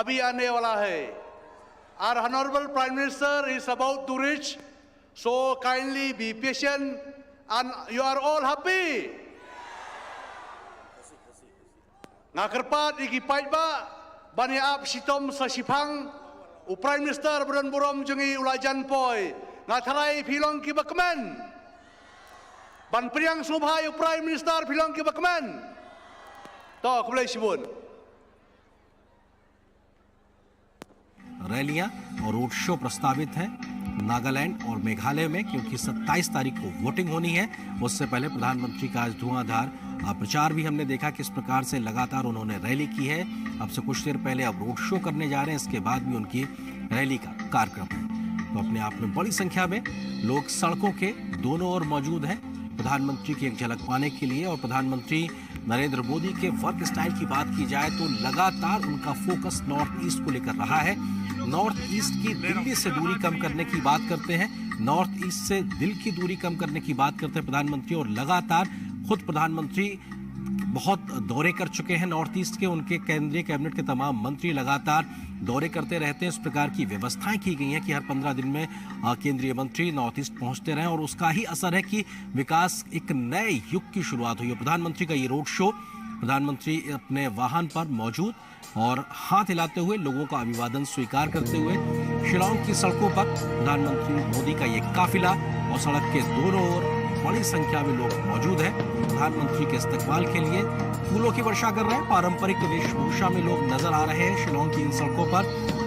अभी आने वाला है Our Honorable Prime Minister is about to reach, so kindly be patient and you are all happy. Ngakerpat iki paitba bani ap sitom sa sipang u Prime Minister buron burom jungi ulajan poi ngathalai philong ki bakmen ban priang subhai u Prime Minister philong ki bakmen to kumlai sibun. रैलियां और road show प्रस्तावित हैं नागालैंड और मेघालय में, क्योंकि 27 तारीख को voting होनी है। उससे पहले प्रधानमंत्री का आज धुआंधार प्रचार भी हमने देखा किस प्रकार से लगातार उन्होंने रैली की है। अब से कुछ देर पहले अब रोड शो करने जा रहे हैं, इसके बाद भी उनकी रैली का कार्यक्रम है। तो अपने आप में बड़ी संख्या में लोग सड़कों के दोनों ओर मौजूद हैं प्रधानमंत्री की एक झलक पाने के लिए। और प्रधानमंत्री नरेंद्र मोदी के वर्क स्टाइल की बात की जाए तो लगातार उनका फोकस नॉर्थ ईस्ट को लेकर रहा है। नॉर्थ ईस्ट की दिल्ली से दूरी कम करने की बात करते हैं, नॉर्थ ईस्ट से दिल की दूरी कम करने की बात करते हैं प्रधानमंत्री। और लगातार खुद प्रधानमंत्री बहुत दौरे कर चुके हैं नॉर्थ ईस्ट के, उनके केंद्रीय कैबिनेट के तमाम मंत्री लगातार दौरे करते रहते हैं। इस प्रकार की व्यवस्थाएं की गई हैं कि हर 15 दिन में केंद्रीय मंत्री नॉर्थ ईस्ट पहुंचते रहें, और उसका ही असर है कि विकास एक नए युग की शुरुआत हुई है। प्रधानमंत्री का ये रोड शो, प्रधानमंत्री अपने वाहन पर मौजूद और हाथ हिलाते हुए लोगों का अभिवादन स्वीकार करते हुए शिलोंग की सड़कों पर प्रधानमंत्री मोदी का ये काफिला, और सड़क के दोनों ओर बड़ी संख्या में लोग मौजूद हैं। प्रधानमंत्री के इस्तकबाल के लिए फूलों की वर्षा कर रहे हैं, पारंपरिक वेशभूषा में लोग नजर आ रहे हैं शिलोंग की इन सड़कों पर।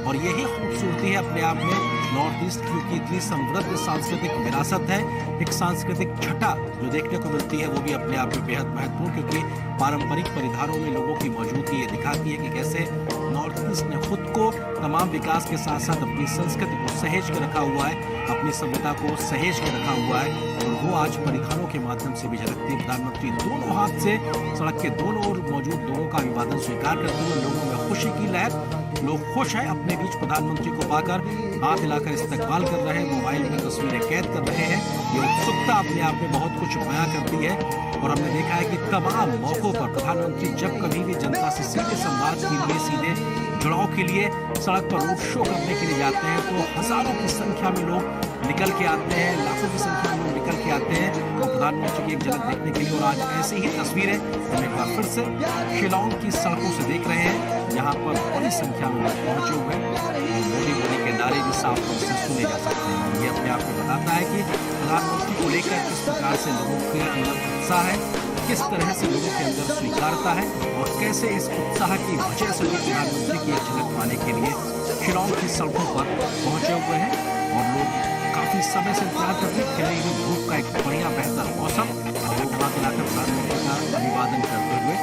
और यही खूबसूरती है अपने आप में नॉर्थ ईस्ट, क्योंकि इतनी समृद्ध सांस्कृतिक विरासत है, एक सांस्कृतिक छटा जो देखने को मिलती है वो भी अपने आप में बेहद महत्वपूर्ण, क्योंकि पारंपरिक परिधानों में लोगों की मौजूदगी ये दिखाती है कि कैसे नॉर्थ ईस्ट ने खुद को तमाम विकास के साथ साथ अपनी संस्कृति को सहेज के रखा हुआ है, अपनी सभ्यता को सहेज के रखा हुआ है, और वो आज परिधानों के माध्यम से भी झलकती है। प्रधानमंत्री दोनों हाथ से सड़क के दोनों ओर मौजूद लोगों का अभिवादन स्वीकार करते हुए लोगों में खुशी की लहर, लोग खुश हैं अपने बीच प्रधानमंत्री को पाकर, हाथ हिलाकर इस्तकबाल कर रहे हैं, मोबाइल में तस्वीरें कैद कर रहे हैं। ये उत्सुकता अपने आप में बहुत कुछ बयां करती है। और हमने देखा है कि तमाम मौकों पर प्रधानमंत्री जब कभी भी जनता से सीधे संवाद के लिए, सीधे जुड़ाव के लिए सड़क पर रोड शो करने के लिए जाते हैं तो हजारों की संख्या में लोग निकल के आते हैं, लाखों की संख्या में लोग निकल के आते हैं तो प्रधानमंत्री की एक झलक देखने के लिए। और आज ऐसी ही तस्वीरें हम एक बार फिर से शिलोंग की सड़कों से देख रहे हैं, यहाँ पर बड़ी संख्या में लोग पहुंचे हुए हैं और मोदी मोदी के नारे भी साफ तौर से सुने जा सकते हैं। ये अपने आप में बताता है कि प्रधानमंत्री को लेकर किस प्रकार से लोगों के अंदर उत्साह है, किस तरह से लोगों के अंदर स्वीकारता है, और कैसे इस उत्साह की वजह से प्रधानमंत्री की एक झलक पाने के लिए शिलोंग की सड़कों पर पहुंचे हुए हैं। और लोग काफी समय से इंतजार करते हैं, खिली हुई धूप का एक बढ़िया बेहतर मौसम, और लोग हाथ हिलाकर प्रधानमंत्री का अभिवादन करते हुए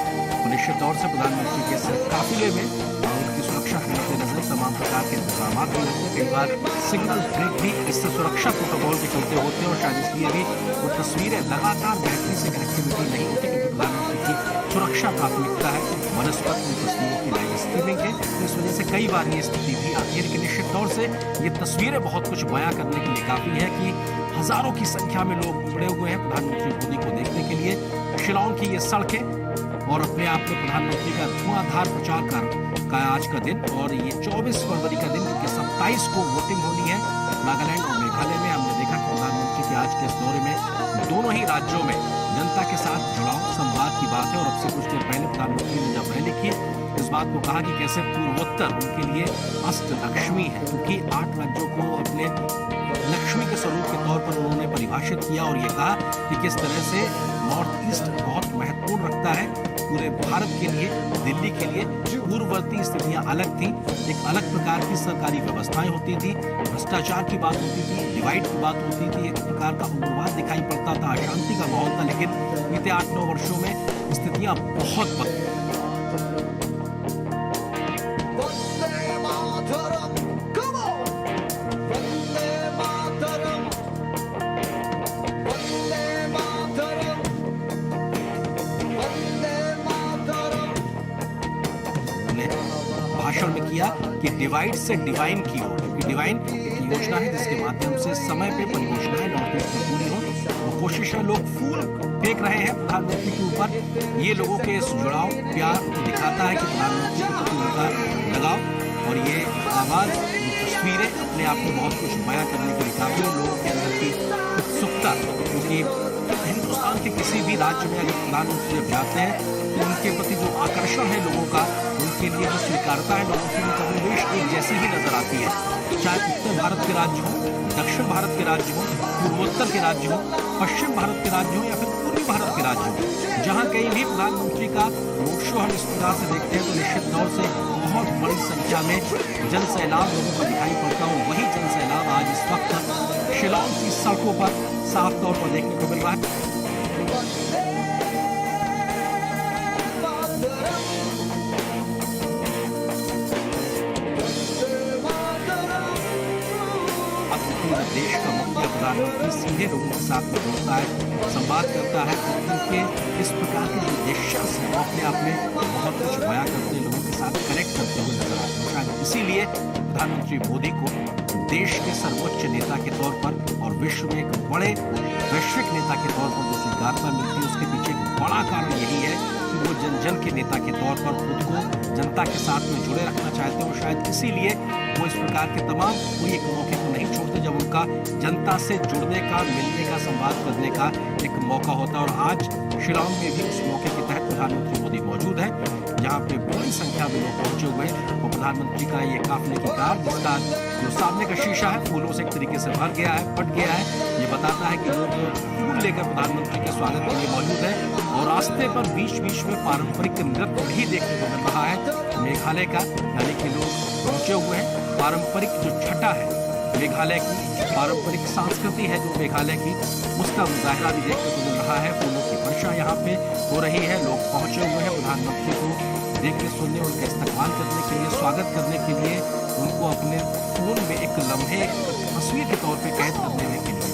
निश्चित तौर से प्रधानमंत्री के इस काफिले में उनकी सुरक्षा के मद्देनजर तमाम प्रकार के इंतजाम भी होते हैं। कई बार सिग्नल ब्रेक भी इससे सुरक्षा प्रोटोकॉल के चलते होते हैं, और शायद इसलिए भी वो तस्वीरें लगातार बैटरी से कनेक्टिविटी नहीं होती, क्योंकि प्रधानमंत्री की सुरक्षा प्राथमिकता है बनस्पत उन तस्वीरों की लाइव स्ट्रीमिंग है। इस वजह से कई बार ये स्थिति भी आती है, लेकिन निश्चित तौर से ये तस्वीरें बहुत कुछ बयां करने के लिए काफी है कि हजारों की संख्या में लोग उमड़े हुए हैं प्रधानमंत्री मोदी को देखने के लिए। शिलोंग की ये सड़कें और अपने आप में प्रधानमंत्री का धुआंधार प्रचार का आज का दिन, और ये 24 फरवरी का दिन, क्योंकि 27 को वोटिंग होनी है नागालैंड और मेघालय में। हमने देखा कि प्रधानमंत्री के आज के इस दौरे में दोनों ही राज्यों में जनता के साथ जुड़ाव संवाद की बात है। और अब से कुछ देर पहले प्रधानमंत्री ने जब रैली की इस बात को कहा कि कैसे पूर्वोत्तर उनके लिए अष्ट लक्ष्मी है, क्योंकि 8 राज्यों को अपने लक्ष्मी के स्वरूप के तौर पर उन्होंने परिभाषित किया और ये कहा कि किस तरह से नॉर्थ ईस्ट बहुत महत्वपूर्ण रखता है पूरे भारत के लिए, दिल्ली के लिए। पूर्ववर्ती स्थितियां अलग थी, एक अलग प्रकार की सरकारी व्यवस्थाएं होती थी, भ्रष्टाचार की बात होती थी, डिवाइड की बात होती थी, एक प्रकार का उग्रवाद दिखाई पड़ता था, अशांति का माहौल था। लेकिन बीते 8-9 वर्षों में स्थितियां बहुत बदली। भाषण में किया कि डिवाइड से डिवाइन की ओर, क्योंकि डिवाइन एक योजना है जिसके माध्यम से समय पे परियोजनाएं नॉर्थ ईस्ट में पूरी हो। तो कोशिश है, लोग फूल फेंक रहे हैं प्रधानमंत्री के ऊपर। ये लोगों के इस जुड़ाव प्यार को दिखाता है कि प्रधानमंत्री के प्रति उनका लगाव, और ये आवाज, ये तस्वीरें अपने आप में बहुत कुछ बयां करने के लिए काफी लोगों के अंदर की उत्सुकता, क्योंकि हिंदुस्तान के किसी भी राज्य में अगर प्रधानमंत्री जब जाते हैं तो उनके प्रति जो आकर्षण है लोगों का, उनके लिए जो स्वीकारता है लोगों की, कमोवेश एक जैसी ही नजर आती है। चाहे उत्तर भारत के राज्य हो, दक्षिण भारत के राज्य हो, पूर्वोत्तर के राज्य हो, पश्चिम भारत के राज्य हो या फिर पूर्वी भारत के राज्य हो, जहाँ कहीं भी प्रधानमंत्री का रोड शो हम इस प्रकार से देखते हैं तो निश्चित तौर से बहुत बड़ी संख्या में जन सैलाब लोगों को दिखाई पड़ता हो। वही जन सैलाब आज इस वक्त शिलोंग की सड़कों पर साफ तौर पर देखने को मिल रहा है। देश का मुख्य प्रधानमंत्री सीधे लोगों के साथ में जुड़ता है, संवाद करता है, उनके इस प्रकार के जो जेस्चर्स हैं वो अपने आप में बहुत कुछ बयां करते हैं, लोगों के साथ कनेक्ट करते हुए नजर आते हैं। शायद इसीलिए प्रधानमंत्री मोदी को देश के सर्वोच्च नेता के तौर पर और विश्व में एक बड़े वैश्विक नेता के तौर पर जो स्वीकारता मिलती है, उसके पीछे एक बड़ा कारण यही है कि वो जन जन के नेता के तौर पर खुद को जनता के साथ में जुड़े रखना चाहते हैं। और शायद इसीलिए वो इस प्रकार के तमाम कोई एक मौके को नहीं छोड़ते जब उनका जनता से जुड़ने का, मिलने का, संवाद करने का एक मौका होता है। और आज शिलोंग में भी उस मौके के तहत प्रधानमंत्री मोदी मौजूद है, जहाँ पे बड़ी संख्या में लोग पहुंचे हुए हैं। वो प्रधानमंत्री का ये काफिले की कार, जिसका जो सामने का शीशा है फूलों से एक तरीके से भर गया है, फट गया है, ये बताता है कि लोग फूल लेकर प्रधानमंत्री के स्वागत के लिए मौजूद है। और रास्ते पर बीच बीच में पारंपरिक नृत्य भी देखने को मिल रहा है मेघालय का, यानी कि लोग पहुंचे हुए हैं। पारंपरिक जो छटा है मेघालय की, पारंपरिक संस्कृति है जो मेघालय की, उसका मुजाहरा भी देखने को मिल रहा है। फूलों की वर्षा यहाँ पे हो रही है, लोग पहुंचे हुए हैं प्रधानमंत्री को देखने, सुनने, उनका इस्तकबाल करने के लिए, स्वागत करने के लिए, उनको अपने फोन में एक लम्हे, तस्वीर के तौर पे कैद कर लेने के लिए।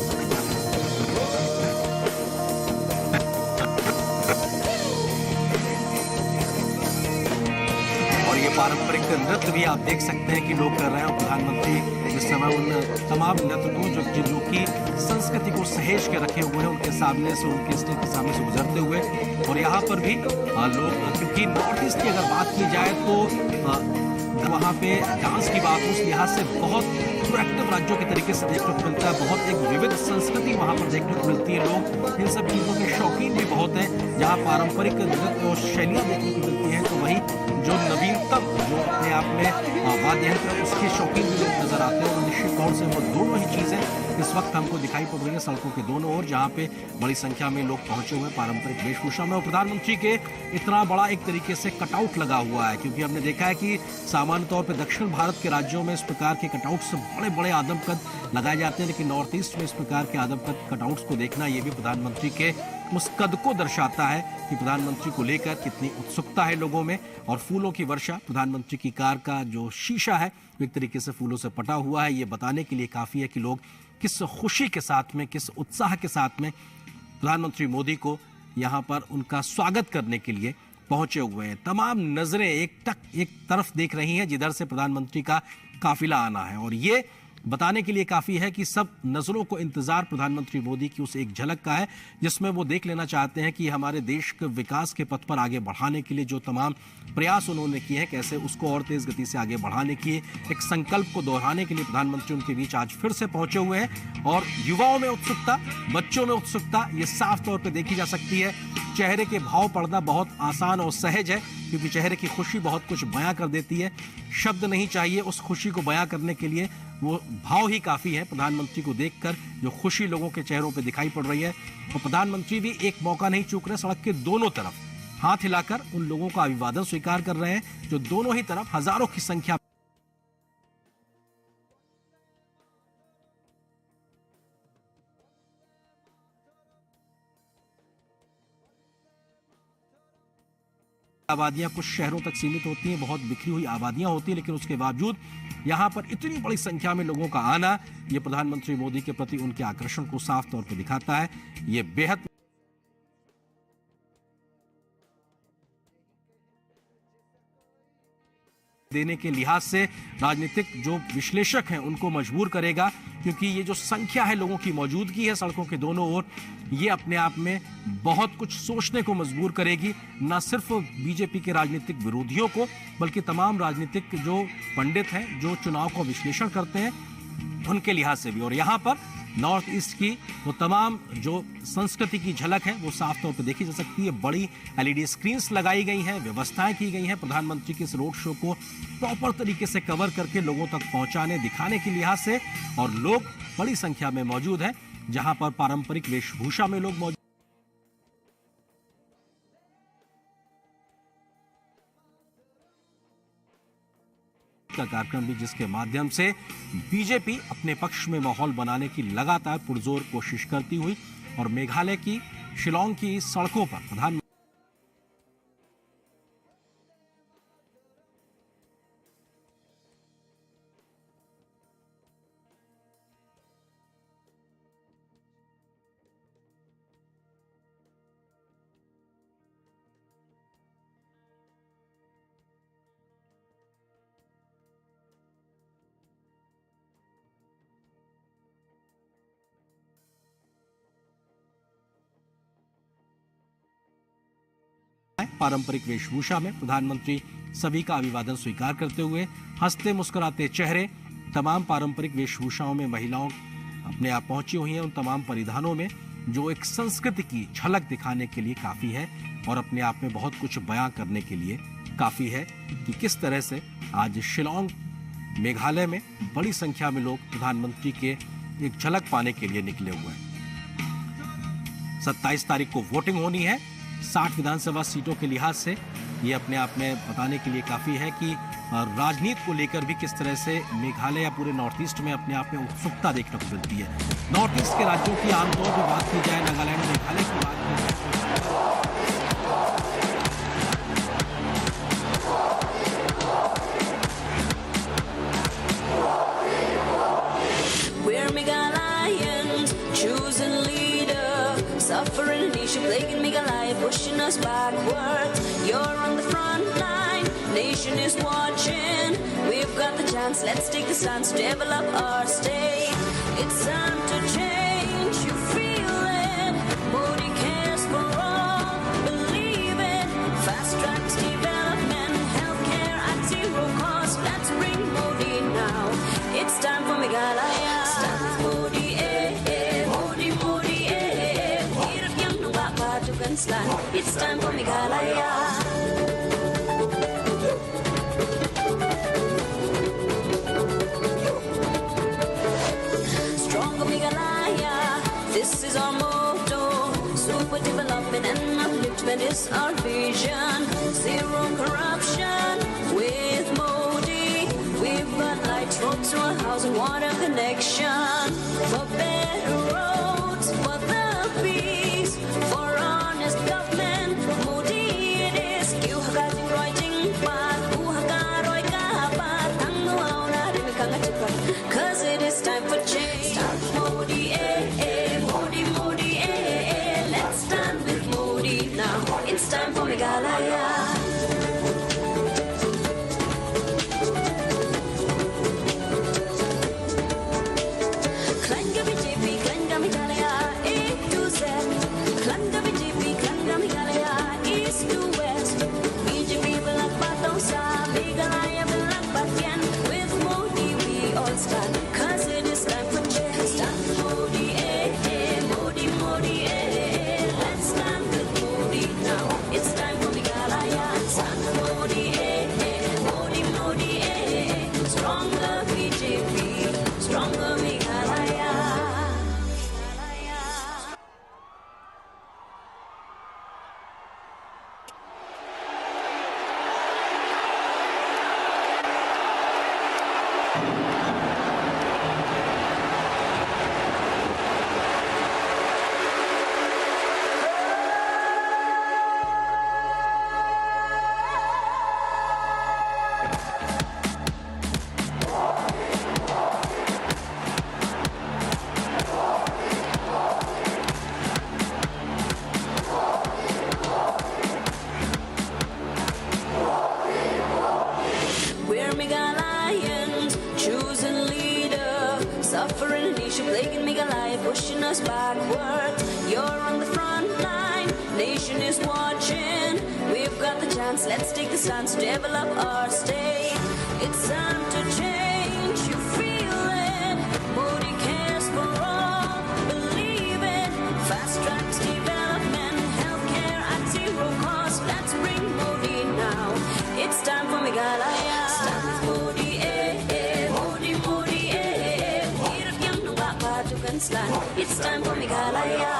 और ये पारंपरिक नृत्य भी आप देख सकते हैं कि लोग कर रहे हैं। प्रधानमंत्री इस समय उन तमाम नर्तकों जो कि संस्कृति को सहेज के रखे हुए हैं, उनके सामने से, उनके स्टेज के सामने से गुजरते हुए। और यहाँ पर भी लोग, क्योंकि नॉर्थ ईस्ट की अगर बात की जाए तो वहाँ पे डांस की बात उस लिहाज से बहुत प्रोएक्टिव राज्यों के तरीके से देखने को मिलता है, बहुत एक विविध संस्कृति वहाँ पर देखने को मिलती है। लोग इन सब चीज़ों के शौकीन भी बहुत हैं। जहाँ पारंपरिक नृत्य और शैलियाँ देखने को मिलती हैं, तो वही जो नवीनतम, जो अपने आप में वाद्य यंत्र, उसके शौकीन भी लोग नजर आते हैं। और निश्चित तौर से वो दोनों ही चीज़ें इस वक्त हमको दिखाई पड़ रही है सड़कों के दोनों ओर, जहाँ पे बड़ी संख्या में लोग पहुंचे हुए पारंपरिक वेशभूषा में। और प्रधानमंत्री के इतना बड़ा एक तरीके से कटआउट लगा हुआ है, क्योंकि हमने देखा है कि सामान्य तौर पर दक्षिण भारत के राज्यों में इस प्रकार के कटआउट से बड़े बड़े आदमकद लगाए जाते हैं, लेकिन नॉर्थ ईस्ट में इस प्रकार के आदमकद कटआउट्स को देखना, ये भी प्रधानमंत्री के उस कद को दर्शाता है कि प्रधानमंत्री को लेकर कितनी उत्सुकता है लोगों में। और फूलों की वर्षा, प्रधानमंत्री की कार का जो शीशा है एक तरीके से फूलों से पटा हुआ है, ये बताने के लिए काफी है कि लोग किस खुशी के साथ में, किस उत्साह के साथ में प्रधानमंत्री मोदी को यहाँ पर उनका स्वागत करने के लिए पहुंचे हुए हैं। तमाम नजरें एक तरफ देख रही हैं जिधर से प्रधानमंत्री का काफिला आना है। और ये बताने के लिए काफी है कि सब नजरों को इंतजार प्रधानमंत्री मोदी की उस एक झलक का है जिसमें वो देख लेना चाहते हैं कि हमारे देश के विकास के पथ पर आगे बढ़ाने के लिए जो तमाम प्रयास उन्होंने किए हैं कैसे उसको और तेज गति से आगे बढ़ाने की एक संकल्प को दोहराने के लिए प्रधानमंत्री उनके बीच आज फिर से पहुंचे हुए हैं। और युवाओं में उत्सुकता, बच्चों में उत्सुकता ये साफ तौर पर देखी जा सकती है। चेहरे के भाव पढ़ना बहुत आसान और सहज है क्योंकि चेहरे की खुशी बहुत कुछ बयां कर देती है। शब्द नहीं चाहिए उस खुशी को बयां करने के लिए, वो भाव ही काफी है। प्रधानमंत्री को देखकर जो खुशी लोगों के चेहरों पे दिखाई पड़ रही है, और प्रधानमंत्री भी एक मौका नहीं चूक रहे, सड़क के दोनों तरफ हाथ हिलाकर उन लोगों का अभिवादन स्वीकार कर रहे हैं जो दोनों ही तरफ हजारों की संख्या आबादियां कुछ शहरों तक सीमित होती हैं, बहुत बिखरी हुई आबादियां होती हैं, लेकिन उसके बावजूद यहां पर इतनी बड़ी संख्या में लोगों का आना ये प्रधानमंत्री मोदी के प्रति उनके आकर्षण को साफ तौर पर दिखाता है। ये बेहद देने के लिहाज से राजनीतिक जो विश्लेषक हैं उनको मजबूर करेगा क्योंकि ये जो संख्या है लोगों की मौजूदगी है सड़कों के दोनों ओर, ये अपने आप में बहुत कुछ सोचने को मजबूर करेगी, न सिर्फ बीजेपी के राजनीतिक विरोधियों को बल्कि तमाम राजनीतिक जो पंडित हैं जो चुनाव का विश्लेषण करते हैं उनके लिहाज से भी। और यहाँ पर नॉर्थ ईस्ट की वो तमाम जो संस्कृति की झलक है वो साफ तौर पर देखी जा सकती है। बड़ी एलईडी स्क्रीन्स लगाई गई हैं, व्यवस्थाएं की गई हैं प्रधानमंत्री के इस रोड शो को प्रॉपर तरीके से कवर करके लोगों तक पहुंचाने दिखाने के लिहाज से। और लोग बड़ी संख्या में मौजूद हैं, जहां पर पारंपरिक वेशभूषा में लोग मौजूद का कार्यक्रम भी जिसके माध्यम से बीजेपी अपने पक्ष में माहौल बनाने की लगातार पुरजोर कोशिश करती हुई और मेघालय की शिलोंग की सड़कों पर प्रधानमंत्री पारंपरिक वेशभूषा में प्रधानमंत्री सभी का अभिवादन स्वीकार करते हुए हंसते मुस्कुराते चेहरे, तमाम पारंपरिक वेशभूषाओं में महिलाओं अपने आप पहुंची हुई हैं। उन तमाम परिधानों में जो एक संस्कृति की झलक दिखाने के लिए काफी है और अपने आप में बहुत कुछ बयां करने के लिए काफी है कि किस तरह से आज शिलोंग मेघालय में बड़ी संख्या में लोग प्रधानमंत्री के एक झलक पाने के लिए निकले हुए हैं। 27 तारीख को वोटिंग होनी है 60 विधानसभा सीटों के लिहाज से। ये अपने आप में बताने के लिए काफी है कि राजनीति को लेकर भी किस तरह से मेघालय या पूरे नॉर्थ ईस्ट में अपने आप में उत्सुकता देखने को मिलती है। नॉर्थ ईस्ट के राज्यों की आमतौर पर बात की जाए, नागालैंड मेघालय की बात की जाए, suffering nation plaguing Meghalaya, pushing us backward. You're on the front line, nation is watching. We've got the chance, let's take the stance, develop our state. It's time to change, you feel it. Modi cares for all, believe it. Fast tracks development, healthcare at zero cost. Let's bring Modi now. It's time for Meghalaya. Stop Modi, Modi, Modi, It's time for Meghalaya. Stronger Meghalaya, this is our motto. Super development and upliftment is our vision. Zero corruption with Modi. We've got lights, roads to our house and water connection. For better roads, for the peace, for honest government. Modi it is. Cause it is time for change. Modi, Modi, Modi, let's stand with Modi now. It's time for Meghalaya. us backward. You're on the front line, nation is watching. We've got the chance, let's take the stance to develop our state. It's time to change, you feel it. Modi cares for all, believe it. Fast tracks development, healthcare at zero cost. Let's bring Modi now. It's time for Meghalaya. Start with Modi, Modi, Modi, Hirap yang nagpapatukan slan. It's time for Meghalaya.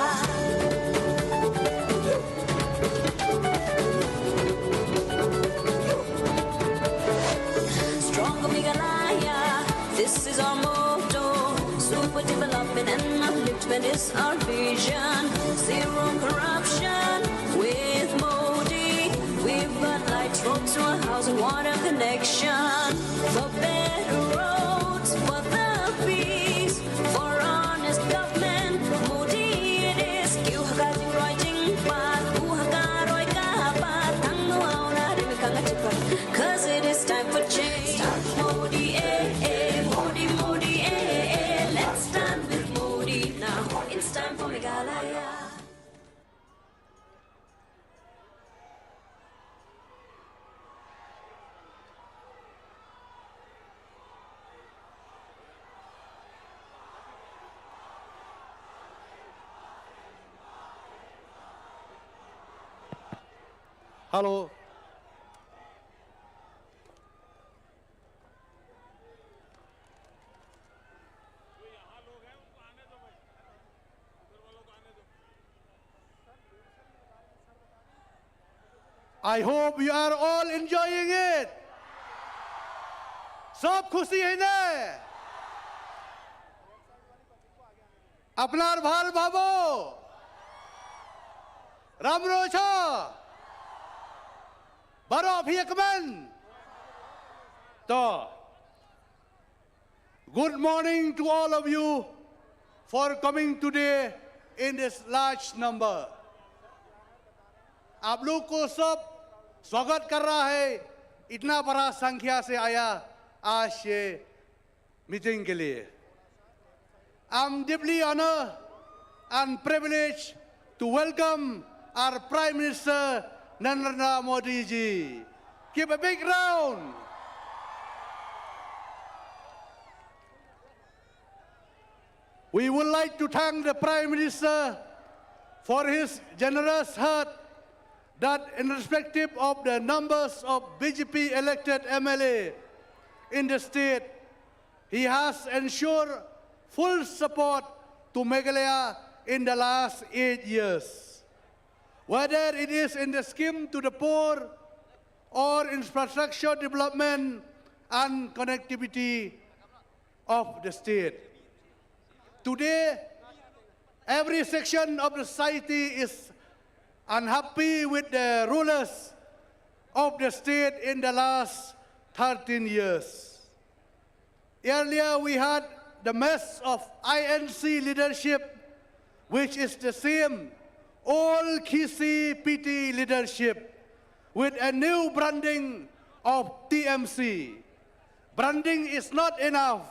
Stronger Meghalaya, this is our motto. Super development and upliftment is our vision. Zero corruption with Modi. We've got lights, roads to a house and water connection. For better roads, for the peace, for honest government. Modi it is. Kiuhakating writing pat, kuhakaroy kapat. Ang nuaw na rin kangatipat. Cause it is time for change. Modi Modi, Modi Let's stand with Modi now. It's time for Meghalaya. Hello. I hope you are all enjoying it. सब खुशी है ना? अपनार भाल भावो रामरो छो बारो भियकमन तो good morning to all of you for coming today in this large number. आप लोग को सब स्वागत कर रहा है, इतना बड़ा संख्या से आया आज ये मीटिंग के लिए. I'm deeply honored and privileged to welcome our Prime Minister Narendra Modi ji. Give a big round. We would like to thank the Prime Minister for his generous heart that irrespective of the numbers of BJP elected MLA in the state, he has ensured full support to Meghalaya in the last 8 years. Whether it is in the scheme to the poor or infrastructure development and connectivity of the state. Today, every section of the society is unhappy with the rulers of the state in the last 13 years. Earlier, we had the mess of INC leadership, which is the same old Kisi PT leadership with a new branding of TMC. Branding is not enough.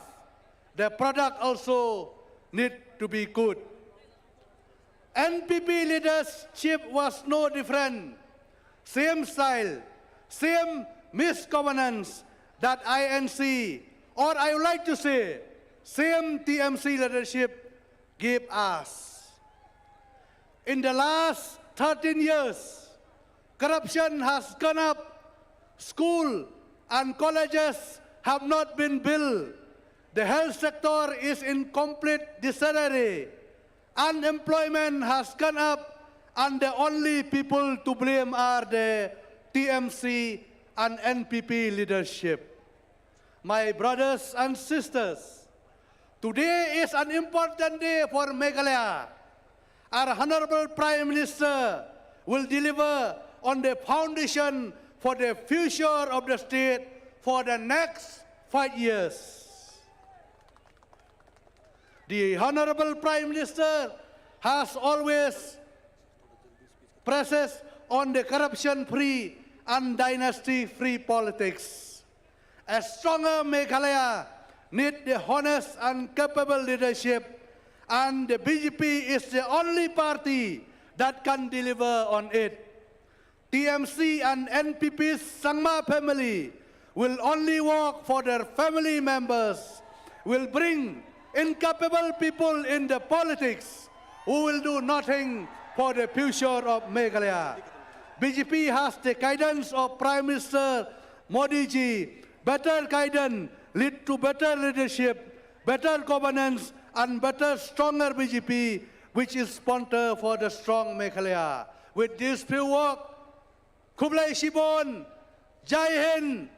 The product also need to be good. NPP leadership was no different. Same style, same misgovernance that INC, or I would like to say, same TMC leadership gave us. In the last 13 years, corruption has gone up. School and colleges have not been built. The health sector is in complete disarray. Unemployment has gone up, and the only people to blame are the TMC and NPP leadership. My brothers and sisters, today is an important day for Meghalaya. Our Honorable Prime Minister will deliver on the foundation for the future of the state for the next 5 years. The Honorable Prime Minister has always pressed on the corruption-free and dynasty-free politics. A stronger Meghalaya needs the honest and capable leadership and the BJP is the only party that can deliver on it. TMC and NPP's Sangma family will only work for their family members, will bring incapable people in the politics who will do nothing for the future of Meghalaya. BJP has the guidance of Prime Minister Modi ji. Better guidance lead to better leadership, better governance, and better, stronger BJP, which is sponsor for the strong Meghalaya. With this few words, Kublai Shibon, Jai Hind.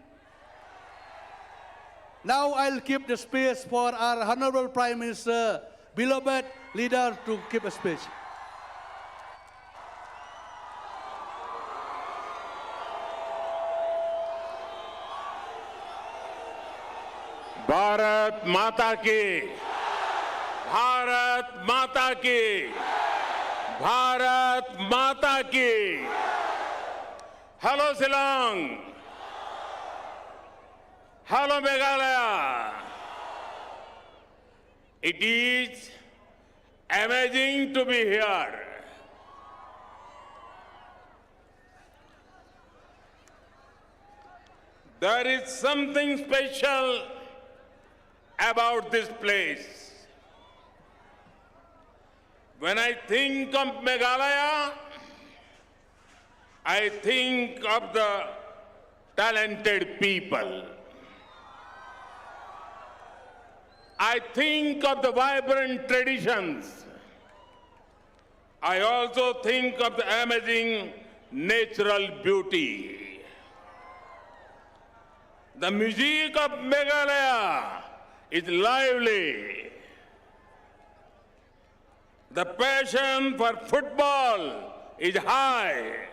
Now I'll keep the space for our Honorable Prime Minister, beloved leader, to keep a speech. Bharat माता की, भारत माता की, भारत माता की। Hello Shillong, hello Meghalaya. It is amazing to be here. There is something special about this place. When I think of Meghalaya, I think of the talented people. I think of the vibrant traditions. I also think of the amazing natural beauty. The music of Meghalaya is lively. The passion for football is high.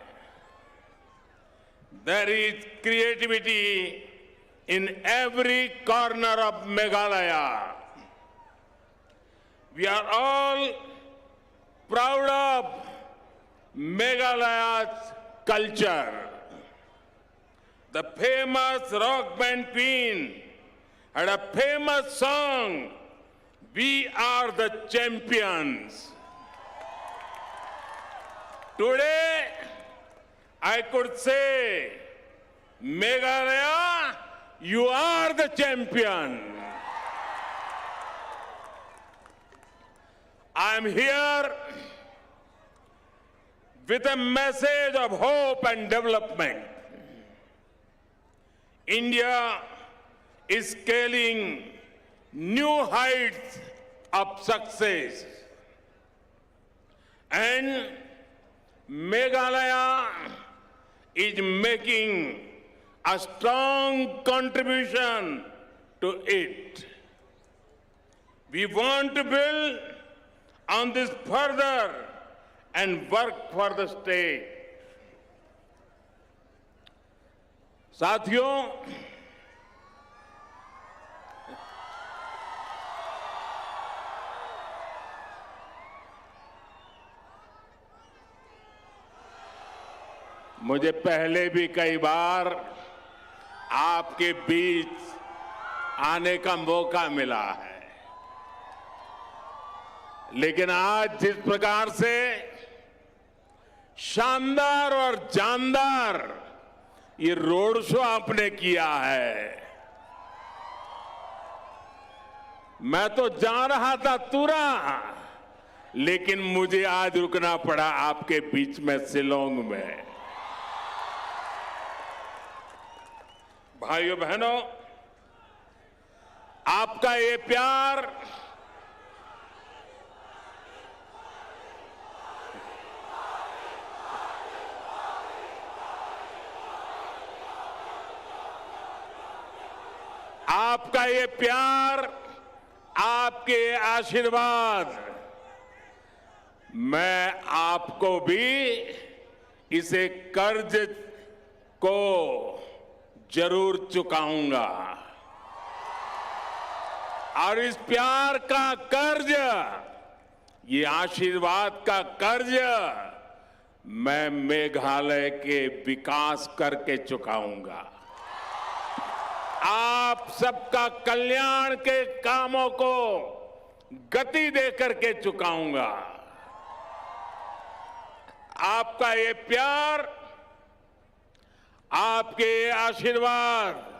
There is creativity in every corner of Meghalaya. We are all proud of Meghalaya's culture. The famous rock band Queen had a famous song, "We are the champions." Today, I could say, Meghalaya, you are the champion. I'm here with a message of hope and development. India is scaling new heights of success. And Meghalaya is making a strong contribution to it. We want to build on this further and work for the state. साथियों, मुझे पहले भी कई बार आपके बीच आने का मौका मिला है, लेकिन आज जिस प्रकार से शानदार और जानदार ये रोड शो आपने किया है, मैं तो जा रहा था तुरा, लेकिन मुझे आज रुकना पड़ा आपके बीच में शिलोंग में। भाइयों बहनों, आपका ये प्यार आपका ये प्यार, आपके आशीर्वाद, मैं आपको भी इसे कर्ज को जरूर चुकाऊंगा। और इस प्यार का कर्ज, ये आशीर्वाद का कर्ज मैं मेघालय के विकास करके चुकाऊंगा। आप सबका कल्याण के कामों को गति दे करके चुकाऊंगा। आपका ये प्यार, आपके ये आशीर्वाद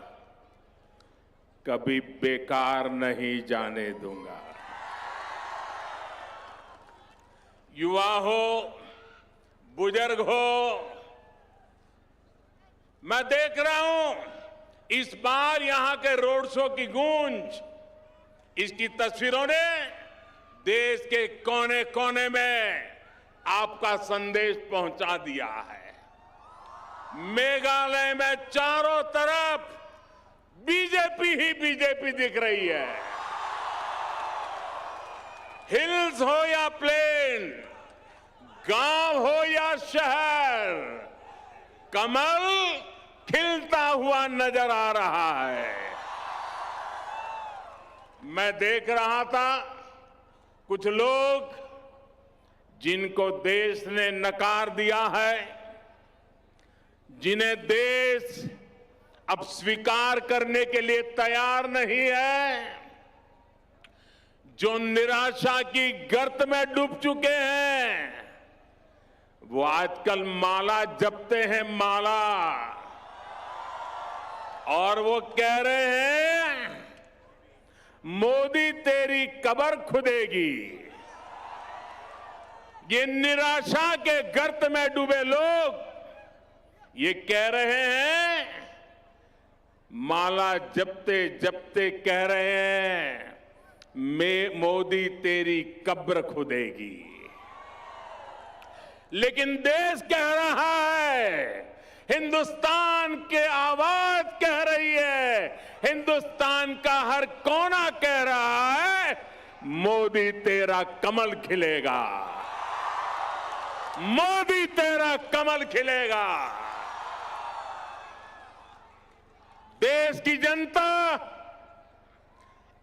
कभी बेकार नहीं जाने दूंगा। युवा हो, बुजुर्ग हो, मैं देख रहा हूं इस बार यहां के रोड शो की गूंज, इसकी तस्वीरों ने देश के कोने कोने में आपका संदेश पहुंचा दिया है। मेघालय में चारों तरफ बीजेपी ही बीजेपी दिख रही है। हिल्स हो या प्लेन, गांव हो या शहर, कमल खिलता हुआ नजर आ रहा है। मैं देख रहा था कुछ लोग जिनको देश ने नकार दिया है, जिन्हें देश अब स्वीकार करने के लिए तैयार नहीं है, जो निराशा की गर्त में डूब चुके हैं, वो आजकल माला जपते हैं, माला, और वो कह रहे हैं मोदी तेरी कब्र खुदेगी। ये निराशा के गर्त में डूबे लोग ये कह रहे हैं, माला जपते जपते कह रहे हैं मोदी तेरी कब्र खुदेगी। लेकिन देश कह रहा है, हिंदुस्तान के आवाज कह रही है, हिंदुस्तान का हर कोना कह रहा है, मोदी तेरा कमल खिलेगा, मोदी तेरा कमल खिलेगा। देश की जनता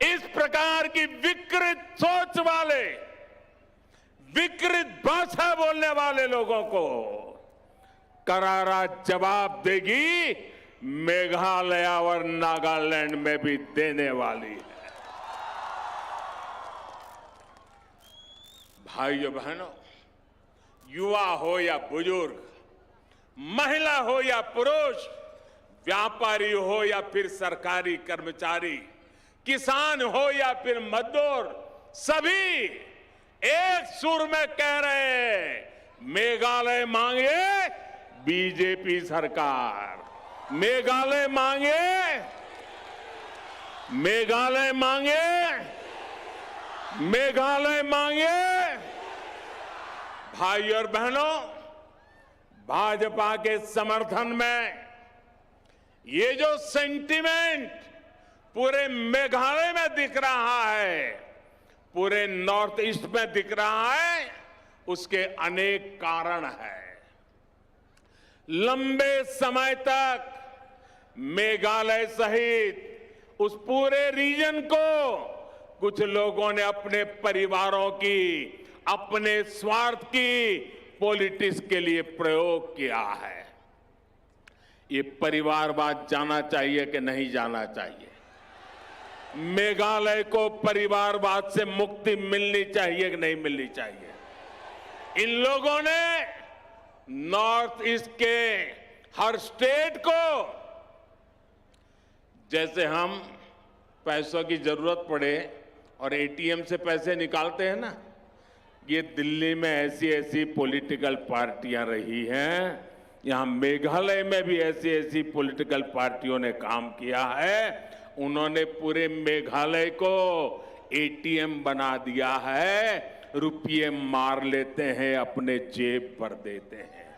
इस प्रकार की विकृत सोच वाले, विकृत भाषा बोलने वाले लोगों को करारा जवाब देगी, मेघालय और नागालैंड में भी देने वाली है। भाइयों बहनों, युवा हो या बुजुर्ग, महिला हो या पुरुष, व्यापारी हो या फिर सरकारी कर्मचारी, किसान हो या फिर मजदूर, सभी एक सुर में कह रहे हैं मेघालय मांगे बीजेपी सरकार, मेघालय मांगे, मेघालय मांगे, मेघालय मांगे। भाई और बहनों, भाजपा के समर्थन में ये जो सेंटीमेंट पूरे मेघालय में दिख रहा है, पूरे नॉर्थ ईस्ट में दिख रहा है, उसके अनेक कारण हैं। लंबे समय तक मेघालय सहित उस पूरे रीजन को कुछ लोगों ने अपने परिवारों की, अपने स्वार्थ की पॉलिटिक्स के लिए प्रयोग किया है। ये परिवारवाद जाना चाहिए कि नहीं जाना चाहिए? मेघालय को परिवारवाद से मुक्ति मिलनी चाहिए कि नहीं मिलनी चाहिए? इन लोगों ने नॉर्थ ईस्ट के हर स्टेट को, जैसे हम पैसों की जरूरत पड़े और एटीएम से पैसे निकालते हैं ना, ये दिल्ली में ऐसी ऐसी पॉलिटिकल पार्टियां रही हैं, यहां मेघालय में भी ऐसी ऐसी पॉलिटिकल पार्टियों ने काम किया है। उन्होंने पूरे मेघालय को एटीएम बना दिया है, रुपये मार लेते हैं, अपने जेब पर देते हैं।